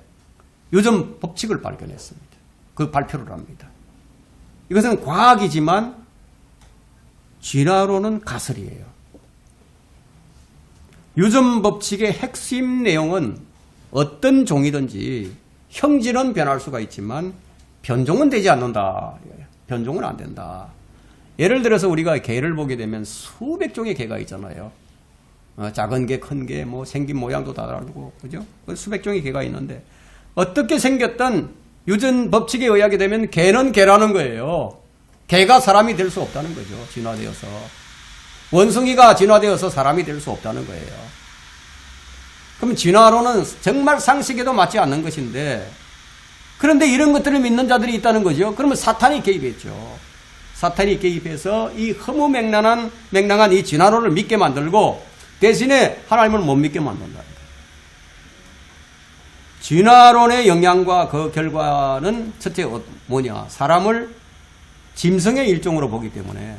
S1: 유전법칙을 발견했습니다. 그 발표를 합니다. 이것은 과학이지만 진화론은 가설이에요. 유전법칙의 핵심 내용은 어떤 종이든지 형질은 변할 수가 있지만 변종은 되지 않는다. 변종은 안 된다. 예를 들어서 우리가 개를 보게 되면 수백 종의 개가 있잖아요. 작은 개, 큰 개, 생긴 모양도 다 다르고, 그죠? 수백 종의 개가 있는데 어떻게 생겼든 유전법칙에 의하게 되면 개는 개라는 거예요. 개가 사람이 될 수 없다는 거죠. 진화되어서. 원숭이가 진화되어서 사람이 될 수 없다는 거예요. 그럼 진화론은 정말 상식에도 맞지 않는 것인데 그런데 이런 것들을 믿는 자들이 있다는 거죠. 그러면 사탄이 개입했죠. 사탄이 개입해서 이 허무맹랑한 이 진화론을 믿게 만들고 대신에 하나님을 못 믿게 만든다. 진화론의 영향과 그 결과는 첫째 뭐냐? 사람을 짐승의 일종으로 보기 때문에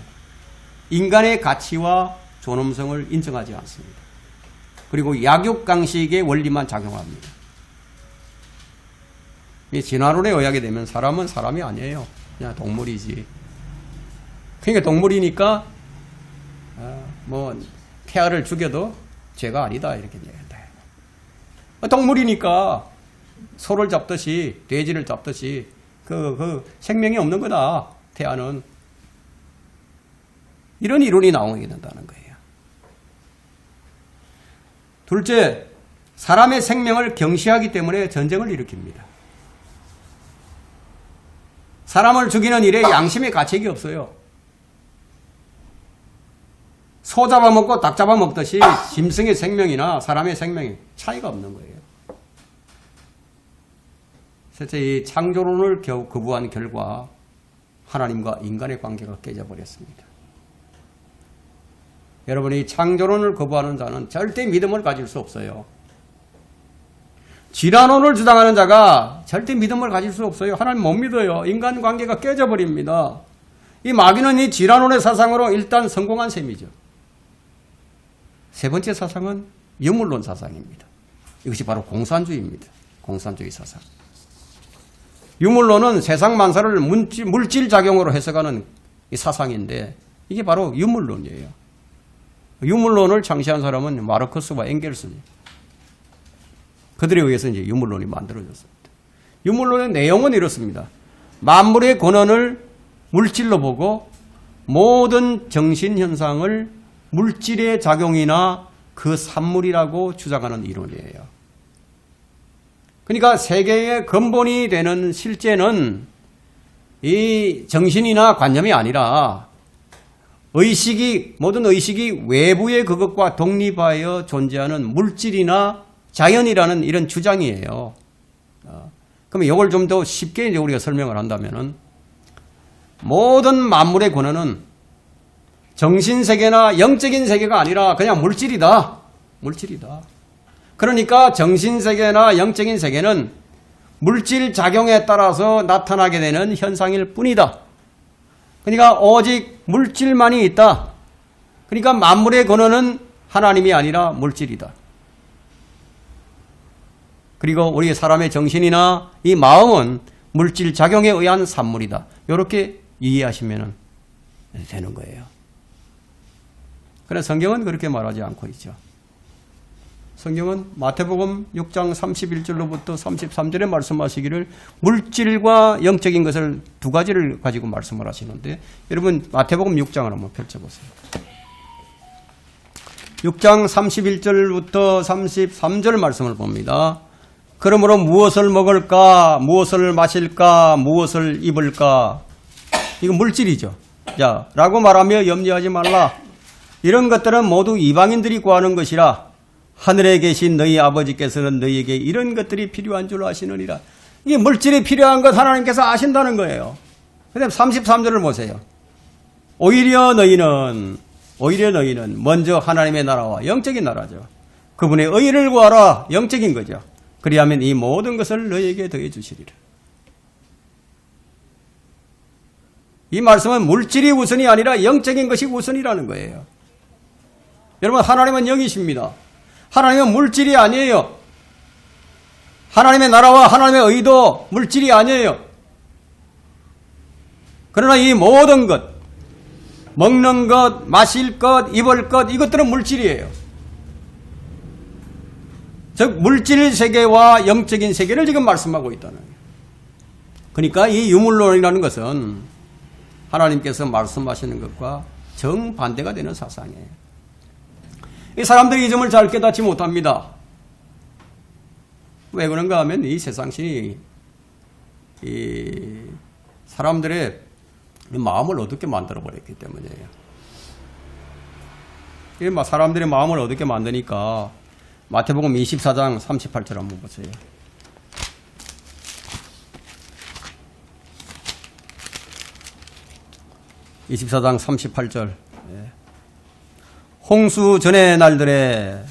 S1: 인간의 가치와 존엄성을 인정하지 않습니다. 그리고 약육강식의 원리만 작용합니다. 이 진화론에 의하게 되면 사람은 사람이 아니에요. 그냥 동물이지. 그러니까 동물이니까 태아를 죽여도 죄가 아니다 이렇게 얘기한다. 동물이니까 소를 잡듯이 돼지를 잡듯이 그 생명이 없는 거다. 태아는 이런 이론이 나오게 된다는 거예요. 둘째, 사람의 생명을 경시하기 때문에 전쟁을 일으킵니다. 사람을 죽이는 일에 양심의 가책이 없어요. 소 잡아먹고 닭 잡아먹듯이 짐승의 생명이나 사람의 생명이 차이가 없는 거예요. 셋째, 이 창조론을 거부한 결과 하나님과 인간의 관계가 깨져버렸습니다. 여러분이 창조론을 거부하는 자는 절대 믿음을 가질 수 없어요. 진화론을 주장하는 자가 절대 믿음을 가질 수 없어요. 하나님 못 믿어요. 인간관계가 깨져버립니다. 이 마귀는 이 진화론의 사상으로 일단 성공한 셈이죠. 세 번째 사상은 유물론 사상입니다. 이것이 바로 공산주의입니다. 공산주의 사상. 유물론은 세상 만사를 물질작용으로 해석하는 이 사상인데 이게 바로 유물론이에요. 유물론을 창시한 사람은 마르크스와 엥겔스입니다. 그들에 의해서 이제 유물론이 만들어졌습니다. 유물론의 내용은 이렇습니다. 만물의 근원을 물질로 보고 모든 정신현상을 물질의 작용이나 그 산물이라고 주장하는 이론이에요. 그러니까 세계의 근본이 되는 실제는 이 정신이나 관념이 아니라 모든 의식이 외부의 그것과 독립하여 존재하는 물질이나 자연이라는 이런 주장이에요. 그러면 이걸 좀 더 쉽게 이제 우리가 설명을 한다면은 모든 만물의 근원은 정신세계나 영적인 세계가 아니라 그냥 물질이다. 물질이다. 그러니까 정신세계나 영적인 세계는 물질 작용에 따라서 나타나게 되는 현상일 뿐이다. 그러니까 오직 물질만이 있다. 그러니까 만물의 근원은 하나님이 아니라 물질이다. 그리고 우리 사람의 정신이나 이 마음은 물질 작용에 의한 산물이다. 이렇게 이해하시면 되는 거예요. 그러나 성경은 그렇게 말하지 않고 있죠. 성경은 마태복음 6장 31절로부터 33절에 말씀하시기를 물질과 영적인 것을 두 가지를 가지고 말씀을 하시는데 여러분 마태복음 6장을 한번 펼쳐보세요. 6장 31절부터 33절 말씀을 봅니다. 그러므로 무엇을 먹을까, 무엇을 마실까, 무엇을 입을까. 이거 물질이죠. 자, 라고 말하며 염려하지 말라. 이런 것들은 모두 이방인들이 구하는 것이라 하늘에 계신 너희 아버지께서는 너희에게 이런 것들이 필요한 줄 아시느니라. 이게 물질이 필요한 것 하나님께서 아신다는 거예요. 그 다음 33절을 보세요. 오히려 너희는 먼저 하나님의 나라와 영적인 나라죠. 그분의 의를 구하라. 영적인 거죠. 그리하면 이 모든 것을 너희에게 더해 주시리라. 이 말씀은 물질이 우선이 아니라 영적인 것이 우선이라는 거예요. 여러분 하나님은 영이십니다. 하나님은 물질이 아니에요. 하나님의 나라와 하나님의 의도 물질이 아니에요. 그러나 이 모든 것, 먹는 것, 마실 것, 입을 것 이것들은 물질이에요. 즉 물질 세계와 영적인 세계를 지금 말씀하고 있다는 거예요. 그러니까 이 유물론이라는 것은 하나님께서 말씀하시는 것과 정반대가 되는 사상이에요. 이 사람들이 이 점을 잘 깨닫지 못합니다. 왜 그런가 하면 이 세상신이 이 사람들의 마음을 어둡게 만들어버렸기 때문이에요. 이 사람들의 마음을 어둡게 만드니까 마태복음 24장 38절 한번 보세요. (24장 38절) 홍수 전의 날들에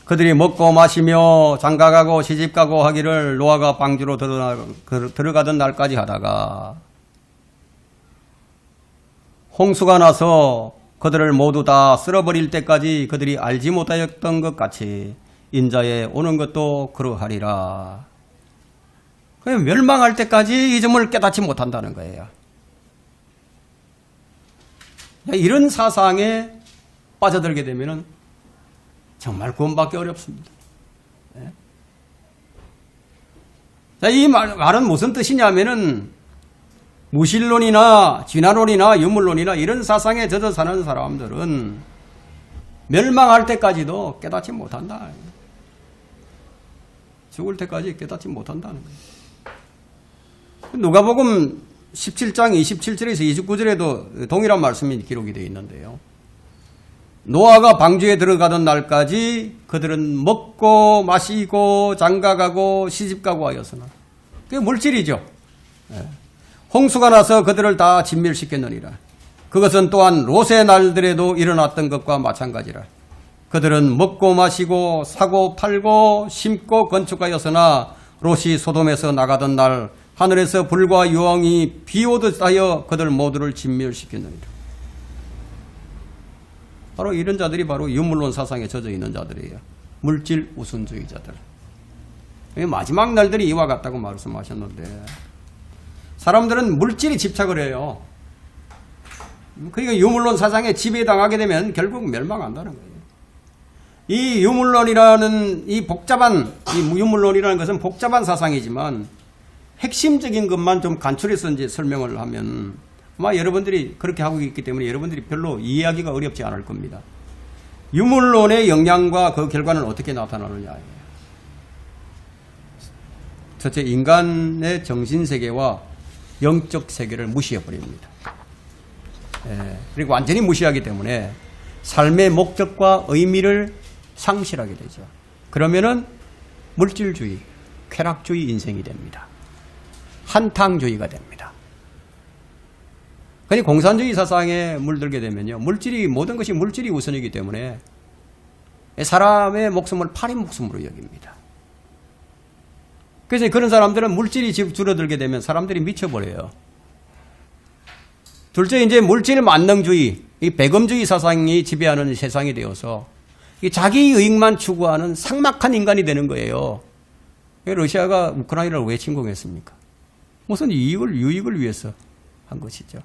S1: 그들이 먹고 마시며 장가가고 시집가고 하기를 노아가 방주로 들어가던 날까지 하다가 홍수가 나서 그들을 모두 다 쓸어버릴 때까지 그들이 알지 못하였던 것 같이 인자에 오는 것도 그러하리라. 멸망할 때까지 이 점을 깨닫지 못한다는 거예요. 이런 사상에 빠져들게 되면 정말 구원받기 어렵습니다. 자, 이 말은 무슨 뜻이냐면은 무신론이나 진화론이나 유물론이나 이런 사상에 젖어 사는 사람들은 멸망할 때까지도 깨닫지 못한다. 죽을 때까지 깨닫지 못한다는 거예요. 누가복음 17장 27절에서 29절에도 동일한 말씀이 기록이 되어 있는데요. 노아가 방주에 들어가던 날까지 그들은 먹고 마시고 장가가고 시집가고 하였으나 그게 물질이죠. 홍수가 나서 그들을 다 진멸시켰느니라. 그것은 또한 롯의 날들에도 일어났던 것과 마찬가지라. 그들은 먹고 마시고 사고 팔고 심고 건축하였으나 롯이 소돔에서 나가던 날 하늘에서 불과 유황이 비오듯 하여 그들 모두를 진멸시켰느니라. 바로 이런 자들이 바로 유물론 사상에 젖어 있는 자들이에요. 물질 우선주의자들. 마지막 날들이 이와 같다고 말씀하셨는데 사람들은 물질에 집착을 해요. 그러니까 유물론 사상에 지배당하게 되면 결국 멸망한다는 거예요. 이 유물론이라는 이 유물론이라는 것은 복잡한 사상이지만 핵심적인 것만 좀 간추려서 이제 설명을 하면 아마 여러분들이 그렇게 하고 있기 때문에 여러분들이 별로 이해하기가 어렵지 않을 겁니다. 유물론의 영향과 그 결과는 어떻게 나타나느냐예요. 첫째, 인간의 정신세계와 영적 세계를 무시해버립니다. 그리고 완전히 무시하기 때문에 삶의 목적과 의미를 상실하게 되죠. 그러면은 물질주의, 쾌락주의 인생이 됩니다. 한탕주의가 됩니다. 그러니 공산주의 사상에 물들게 되면요, 모든 것이 물질이 우선이기 때문에 사람의 목숨을 팔인 목숨으로 여깁니다. 그래서 그런 사람들은 물질이 줄어들게 되면 사람들이 미쳐버려요. 둘째, 이제 물질 만능주의, 이 배금주의 사상이 지배하는 세상이 되어서 이 자기 이익만 추구하는 삭막한 인간이 되는 거예요. 러시아가 우크라이나를 왜 침공했습니까? 무슨 유익을 위해서 한 것이죠.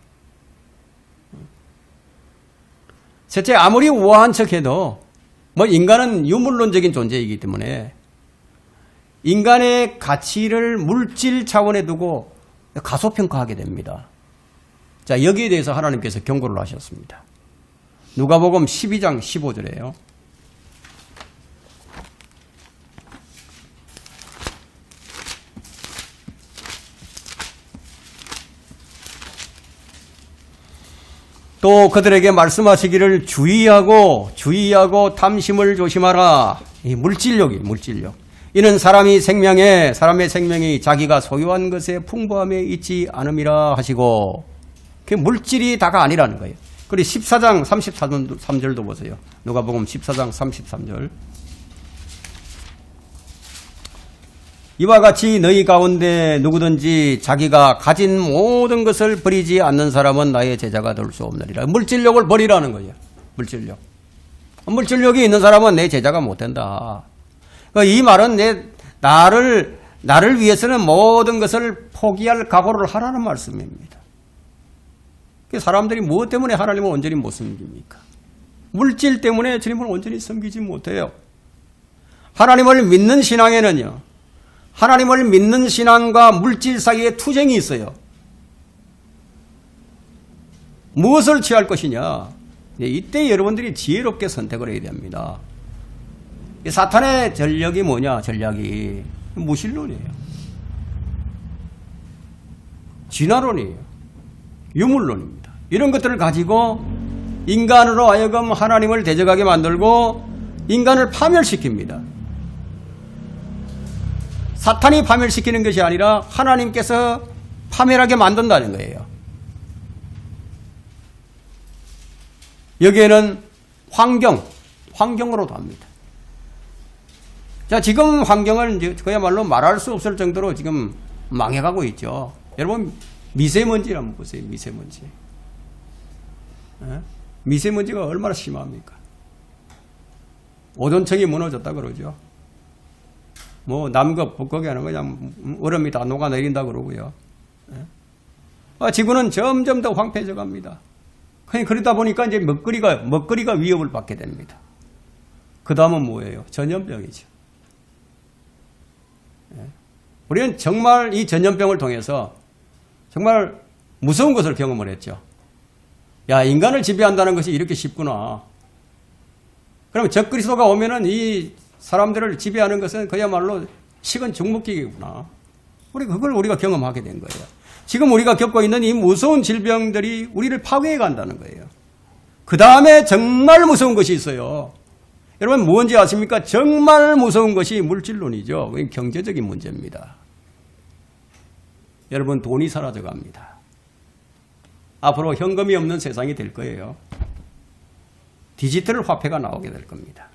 S1: 셋째, 아무리 우아한 척해도 인간은 유물론적인 존재이기 때문에 인간의 가치를 물질 차원에 두고 가소평가하게 됩니다. 자, 여기에 대해서 하나님께서 경고를 하셨습니다. 누가복음 12장 15절이에요. 또 그들에게 말씀하시기를 주의하고 탐심을 조심하라. 이 물질력. 이는 사람의 생명이 자기가 소유한 것에 풍부함에 있지 않음이라 하시고, 그 물질이 다가 아니라는 거예요. 그리고 14장 33절도 보세요. 누가복음 14장 33절. 이와 같이 너희 가운데 누구든지 자기가 가진 모든 것을 버리지 않는 사람은 나의 제자가 될 수 없느니라. 물질력을 버리라는 거예요. 물질력이 있는 사람은 내 제자가 못 된다. 이 말은 나를 위해서는 모든 것을 포기할 각오를 하라는 말씀입니다. 사람들이 무엇 때문에 하나님을 온전히 못 섬깁니까? 물질 때문에 주님을 온전히 섬기지 못해요. 하나님을 믿는 신앙에는요, 하나님을 믿는 신앙과 물질 사이에 투쟁이 있어요. 무엇을 취할 것이냐? 이때 여러분들이 지혜롭게 선택을 해야 됩니다. 사탄의 전략이 뭐냐? 전략이 무신론이에요. 진화론이에요. 유물론입니다. 이런 것들을 가지고 인간으로 하여금 하나님을 대적하게 만들고 인간을 파멸시킵니다. 사탄이 파멸시키는 것이 아니라 하나님께서 파멸하게 만든다는 거예요. 여기에는 환경으로도 합니다. 자, 지금 환경은 이제 그야말로 말할 수 없을 정도로 지금 망해가고 있죠. 여러분, 미세먼지를 한번 보세요. 미세먼지. 미세먼지가 얼마나 심합니까? 오존층이 무너졌다 그러죠. 남극, 북극에는 그냥 얼음이 다 녹아내린다 그러고요. 지구는 점점 더 황폐해져 갑니다. 그러다 보니까 이제 먹거리가 위협을 받게 됩니다. 그 다음은 뭐예요? 전염병이죠. 우리는 정말 이 전염병을 통해서 정말 무서운 것을 경험을 했죠. 야, 인간을 지배한다는 것이 이렇게 쉽구나. 그러면 적그리스도가 오면은 이 사람들을 지배하는 것은 그야말로 식은 죽먹기구나. 그걸 우리가 경험하게 된 거예요. 지금 우리가 겪고 있는 이 무서운 질병들이 우리를 파괴해 간다는 거예요. 그 다음에 정말 무서운 것이 있어요. 여러분, 뭔지 아십니까? 정말 무서운 것이 물질론이죠. 그게 경제적인 문제입니다. 여러분, 돈이 사라져 갑니다. 앞으로 현금이 없는 세상이 될 거예요. 디지털 화폐가 나오게 될 겁니다.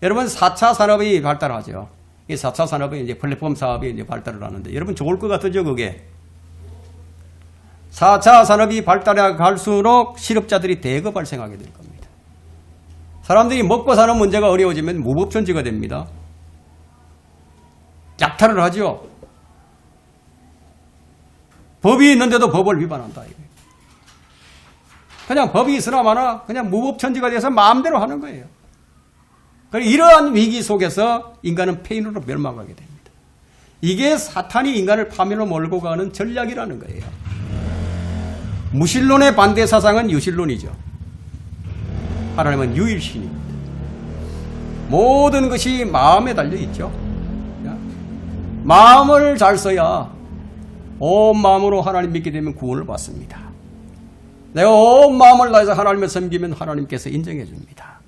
S1: 여러분, 4차 산업이 발달하죠. 이 4차 산업이 이제 플랫폼 사업이 이제 발달을 하는데, 여러분 좋을 것 같으죠, 그게? 4차 산업이 발달해 갈수록 실업자들이 대거 발생하게 될 겁니다. 사람들이 먹고 사는 문제가 어려워지면 무법천지가 됩니다. 약탈을 하죠. 법이 있는데도 법을 위반한다. 그냥 법이 있으나 마나 그냥 무법천지가 돼서 마음대로 하는 거예요. 이러한 위기 속에서 인간은 폐인으로 멸망하게 됩니다. 이게 사탄이 인간을 파멸로 몰고 가는 전략이라는 거예요. 무신론의 반대 사상은 유신론이죠. 하나님은 유일신입니다. 모든 것이 마음에 달려있죠. 마음을 잘 써야 온 마음으로 하나님 믿게 되면 구원을 받습니다. 내가 온 마음을 다해서 하나님을 섬기면 하나님께서 인정해 줍니다.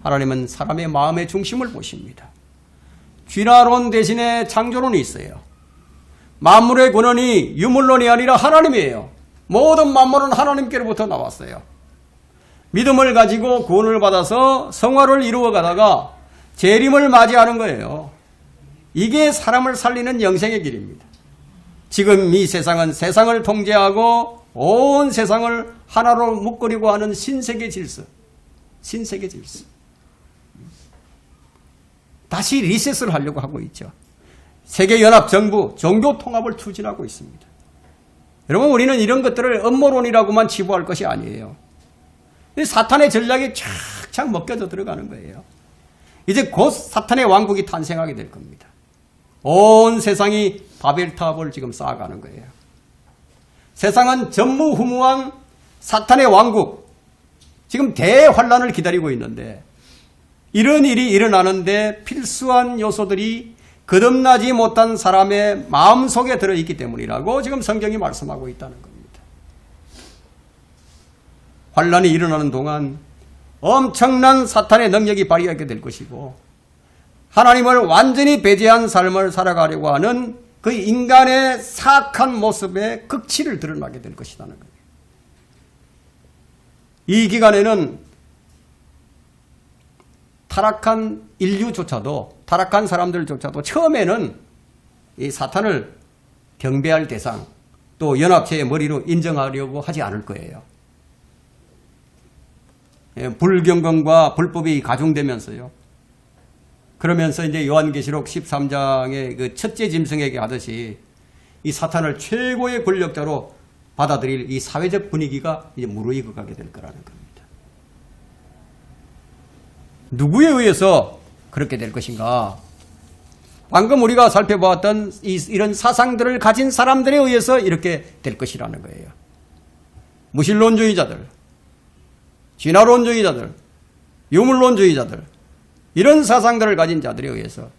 S1: 하나님은 사람의 마음의 중심을 보십니다. 진화론 대신에 창조론이 있어요. 만물의 근원이 유물론이 아니라 하나님이에요. 모든 만물은 하나님께로부터 나왔어요. 믿음을 가지고 구원을 받아서 성화를 이루어 가다가 재림을 맞이하는 거예요. 이게 사람을 살리는 영생의 길입니다. 지금 이 세상은 세상을 통제하고 온 세상을 하나로 묶으려고 하는 신세계 질서. 신세계 질서. 다시 리셋을 하려고 하고 있죠. 세계연합정부, 종교통합을 추진하고 있습니다. 여러분, 우리는 이런 것들을 음모론이라고만 치부할 것이 아니에요. 사탄의 전략이 착착 먹혀져 들어가는 거예요. 이제 곧 사탄의 왕국이 탄생하게 될 겁니다. 온 세상이 바벨탑을 지금 쌓아가는 거예요. 세상은 전무후무한 사탄의 왕국, 지금 대환란을 기다리고 있는데 이런 일이 일어나는데 필수한 요소들이 거듭나지 못한 사람의 마음속에 들어있기 때문이라고 지금 성경이 말씀하고 있다는 겁니다. 환란이 일어나는 동안 엄청난 사탄의 능력이 발휘하게 될 것이고 하나님을 완전히 배제한 삶을 살아가려고 하는 그 인간의 사악한 모습의 극치를 드러나게 될 것이라는 거예요. 이 기간에는 타락한 인류조차도, 타락한 사람들조차도 처음에는 이 사탄을 경배할 대상, 또 연합체의 머리로 인정하려고 하지 않을 거예요. 불경건과 불법이 가중되면서요. 그러면서 이제 요한계시록 13장의 그 첫째 짐승에게 하듯이 이 사탄을 최고의 권력자로 받아들일 이 사회적 분위기가 이제 무르익어 가게 될 거라는 겁니다. 누구에 의해서 그렇게 될 것인가? 방금 우리가 살펴보았던 이런 사상들을 가진 사람들에 의해서 이렇게 될 것이라는 거예요. 무신론주의자들, 진화론주의자들, 유물론주의자들, 이런 사상들을 가진 자들에 의해서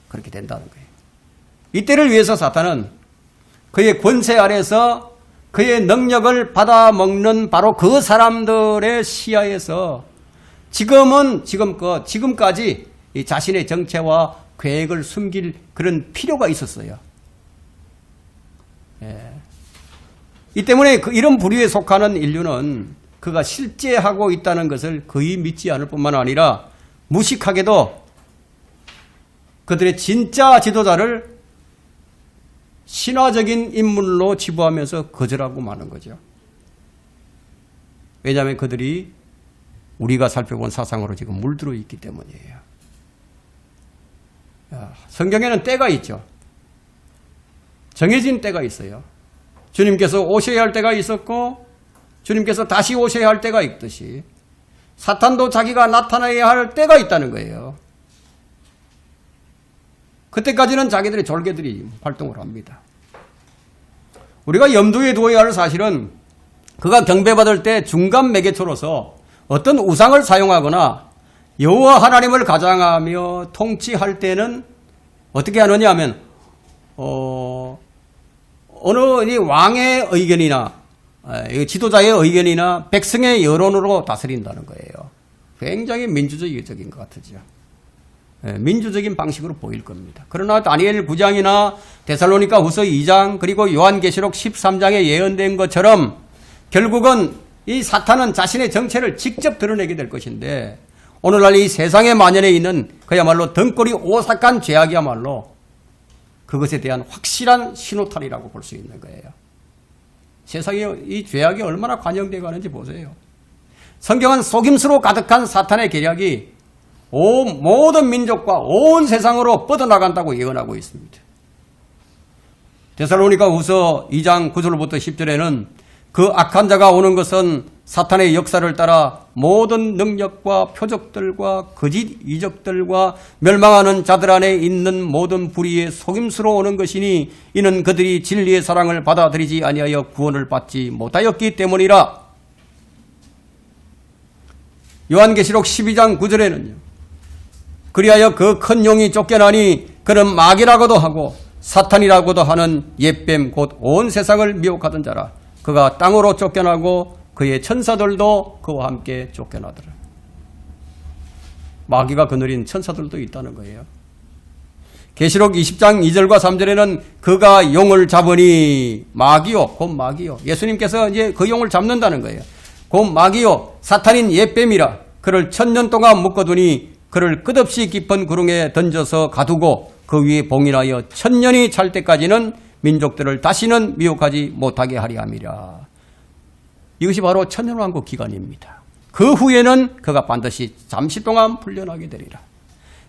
S1: 그렇게 된다는 거예요. 이때를 위해서 사탄은 그의 권세 아래서 그의 능력을 받아먹는 바로 그 사람들의 시야에서 지금까지 이 자신의 정체와 계획을 숨길 그런 필요가 있었어요. 이 때문에 이런 부류에 속하는 인류는 그가 실제 하고 있다는 것을 거의 믿지 않을 뿐만 아니라 무식하게도 그들의 진짜 지도자를 신화적인 인물로 치부하면서 거절하고 마는 거죠. 왜냐하면 그들이 우리가 살펴본 사상으로 지금 물들어 있기 때문이에요. 성경에는 때가 있죠. 정해진 때가 있어요. 주님께서 오셔야 할 때가 있었고 주님께서 다시 오셔야 할 때가 있듯이 사탄도 자기가 나타나야 할 때가 있다는 거예요. 그때까지는 자기들의 졸개들이 활동을 합니다. 우리가 염두에 두어야 할 사실은 그가 경배받을 때 중간 매개초로서 어떤 우상을 사용하거나 여호와 하나님을 가장하며 통치할 때는 어떻게 하느냐 하면 어느 이 왕의 의견이나 지도자의 의견이나 백성의 여론으로 다스린다는 거예요. 굉장히 민주적인 것 같으죠. 민주적인 방식으로 보일 겁니다. 그러나 다니엘 9장이나 데살로니가 후서 2장 그리고 요한계시록 13장에 예언된 것처럼 결국은 이 사탄은 자신의 정체를 직접 드러내게 될 것인데 오늘날 이 세상에 만연해 있는 그야말로 등골이 오싹한 죄악이야말로 그것에 대한 확실한 신호탄이라고 볼 수 있는 거예요. 세상에 이 죄악이 얼마나 관영되어 가는지 보세요. 성경은 속임수로 가득한 사탄의 계략이 모든 민족과 온 세상으로 뻗어나간다고 예언하고 있습니다. 데살로니가 후서 2장 9절부터 10절에는 그 악한 자가 오는 것은 사탄의 역사를 따라 모든 능력과 표적들과 거짓 이적들과 멸망하는 자들 안에 있는 모든 불의의 속임수로 오는 것이니 이는 그들이 진리의 사랑을 받아들이지 아니하여 구원을 받지 못하였기 때문이라. 요한계시록 12장 9절에는요. 그리하여 그 큰 용이 쫓겨나니 그는 마귀라고도 하고 사탄이라고도 하는 옛뱀 곧 온 세상을 미혹하던 자라. 그가 땅으로 쫓겨나고 그의 천사들도 그와 함께 쫓겨나더라. 마귀가 거느린 천사들도 있다는 거예요. 계시록 20장 2절과 3절에는 그가 용을 잡으니 마귀요, 곧 마귀요. 예수님께서 이제 그 용을 잡는다는 거예요. 곧 마귀요, 사탄인 옛뱀이라. 그를 1000년 동안 묶어두니 그를 끝없이 깊은 구렁에 던져서 가두고 그 위에 봉인하여 1000년이 찰 때까지는 민족들을 다시는 미혹하지 못하게 하리 함이라. 이것이 바로 천년왕국 기간입니다. 그 후에는 그가 반드시 잠시 동안 풀려나게 되리라.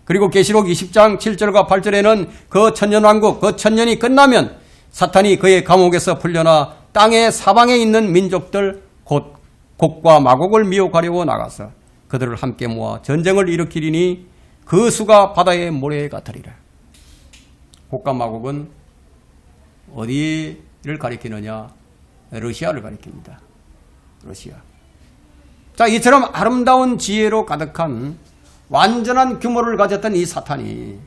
S1: 그리고 계시록 20장 7절과 8절에는 그 천년왕국, 그 1000년이 끝나면 사탄이 그의 감옥에서 풀려나 땅의 사방에 있는 민족들 곧 곡과 마곡을 미혹하려고 나가서 그들을 함께 모아 전쟁을 일으키리니 그 수가 바다의 모래 같으리라. 곡과 마곡은 어디를 가리키느냐? 러시아를 가리킵니다. 러시아. 자, 이처럼 아름다운 지혜로 가득한 완전한 규모를 가졌던 이 사탄이,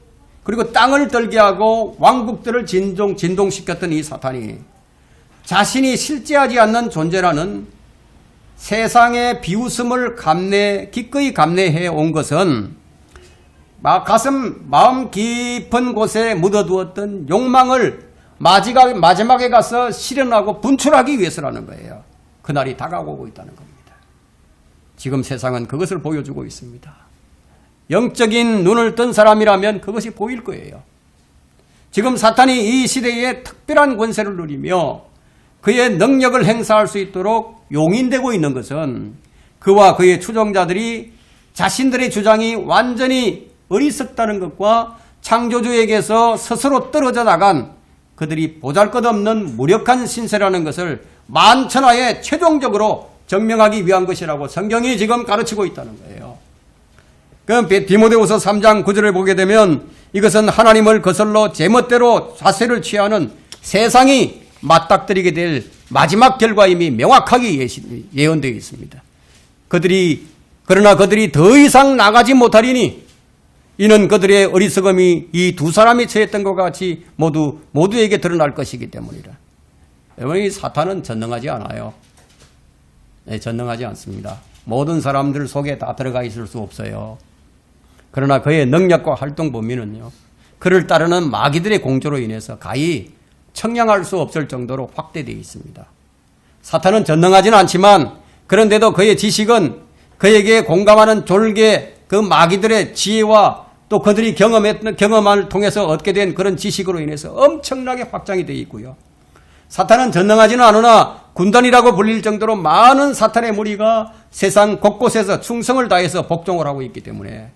S1: 그리고 땅을 떨게 하고 왕국들을 진동시켰던 이 사탄이 자신이 실제하지 않는 존재라는 세상의 비웃음을 기꺼이 감내해 온 것은 마음 깊은 곳에 묻어두었던 욕망을 마지막에 가서 실현하고 분출하기 위해서라는 거예요. 그날이 다가오고 있다는 겁니다. 지금 세상은 그것을 보여주고 있습니다. 영적인 눈을 뜬 사람이라면 그것이 보일 거예요. 지금 사탄이 이 시대에 특별한 권세를 누리며 그의 능력을 행사할 수 있도록 용인되고 있는 것은 그와 그의 추종자들이 자신들의 주장이 완전히 어리석다는 것과 창조주에게서 스스로 떨어져 나간 그들이 보잘것없는 무력한 신세라는 것을 만천하에 최종적으로 증명하기 위한 것이라고 성경이 지금 가르치고 있다는 거예요. 그럼 디모데후서 3장 9절을 보게 되면 이것은 하나님을 거슬러 제멋대로 자세를 취하는 세상이 맞닥뜨리게 될 마지막 결과임이 명확하게 예언되어 있습니다. 그러나 그들이 더 이상 나가지 못하리니 이는 그들의 어리석음이 이 두 사람이 처했던 것 같이 모두에게 드러날 것이기 때문이라. 여러분, 이 사탄은 전능하지 않아요. 네, 전능하지 않습니다. 모든 사람들 속에 다 들어가 있을 수 없어요. 그러나 그의 능력과 활동 범위는요, 그를 따르는 마귀들의 공조로 인해서 가히 청량할 수 없을 정도로 확대되어 있습니다. 사탄은 전능하지는 않지만 그런데도 그의 지식은 그에게 공감하는 졸개 그 마귀들의 지혜와 또 그들이 경험을 통해서 얻게 된 그런 지식으로 인해서 엄청나게 확장이 되어 있고요. 사탄은 전능하지는 않으나 군단이라고 불릴 정도로 많은 사탄의 무리가 세상 곳곳에서 충성을 다해서 복종을 하고 있기 때문에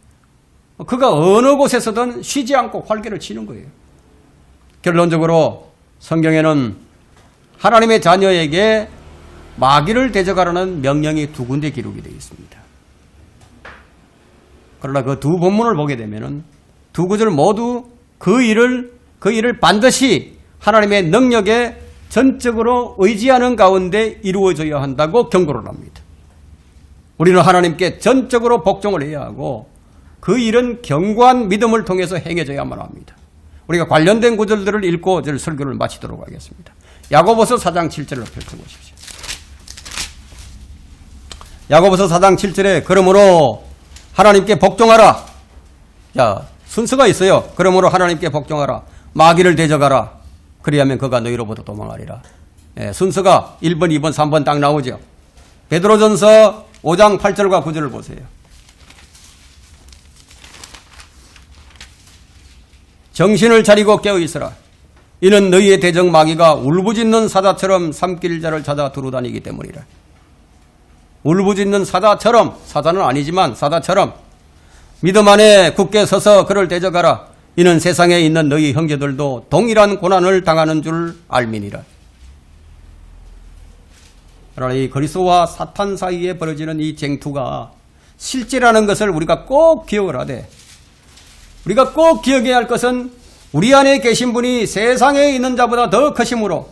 S1: 그가 어느 곳에서든 쉬지 않고 활개를 치는 거예요. 결론적으로 성경에는 하나님의 자녀에게 마귀를 대적하라는 명령이 2군데 기록이 되어 있습니다. 그러나 그 두 본문을 보게 되면은 두 구절 모두 그 일을 반드시 하나님의 능력에 전적으로 의지하는 가운데 이루어져야 한다고 경고를 합니다. 우리는 하나님께 전적으로 복종을 해야 하고 그 일은 견고한 믿음을 통해서 행해져야만 합니다. 우리가 관련된 구절들을 읽고 저를 설교를 마치도록 하겠습니다. 야고보서 4장 7절을 펼쳐보십시오. 야고보서 4장 7절에 그러므로 하나님께 복종하라. 자, 순서가 있어요. 그러므로 하나님께 복종하라. 마귀를 대적하라. 그리하면 그가 너희로부터 도망하리라. 예, 순서가 1번, 2번, 3번 딱 나오죠. 베드로전서 5장 8절과 9절을 보세요. 정신을 차리고 깨어있으라. 이는 너희의 대적 마귀가 울부짖는 사자처럼 삼킬 자를 찾아 두루다니기 때문이라. 울부짖는 사자처럼, 사자는 아니지만 사자처럼 믿음 안에 굳게 서서 그를 대적하라. 이는 세상에 있는 너희 형제들도 동일한 고난을 당하는 줄 알미니라. 그러나 이 그리스도와 사탄 사이에 벌어지는 이 쟁투가 실제라는 것을 우리가 꼭 기억을 하되, 우리가 꼭 기억해야 할 것은 우리 안에 계신 분이 세상에 있는 자보다 더 크심으로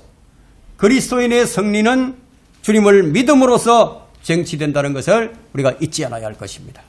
S1: 그리스도인의 승리는 주님을 믿음으로써 쟁취된다는 것을 우리가 잊지 않아야 할 것입니다.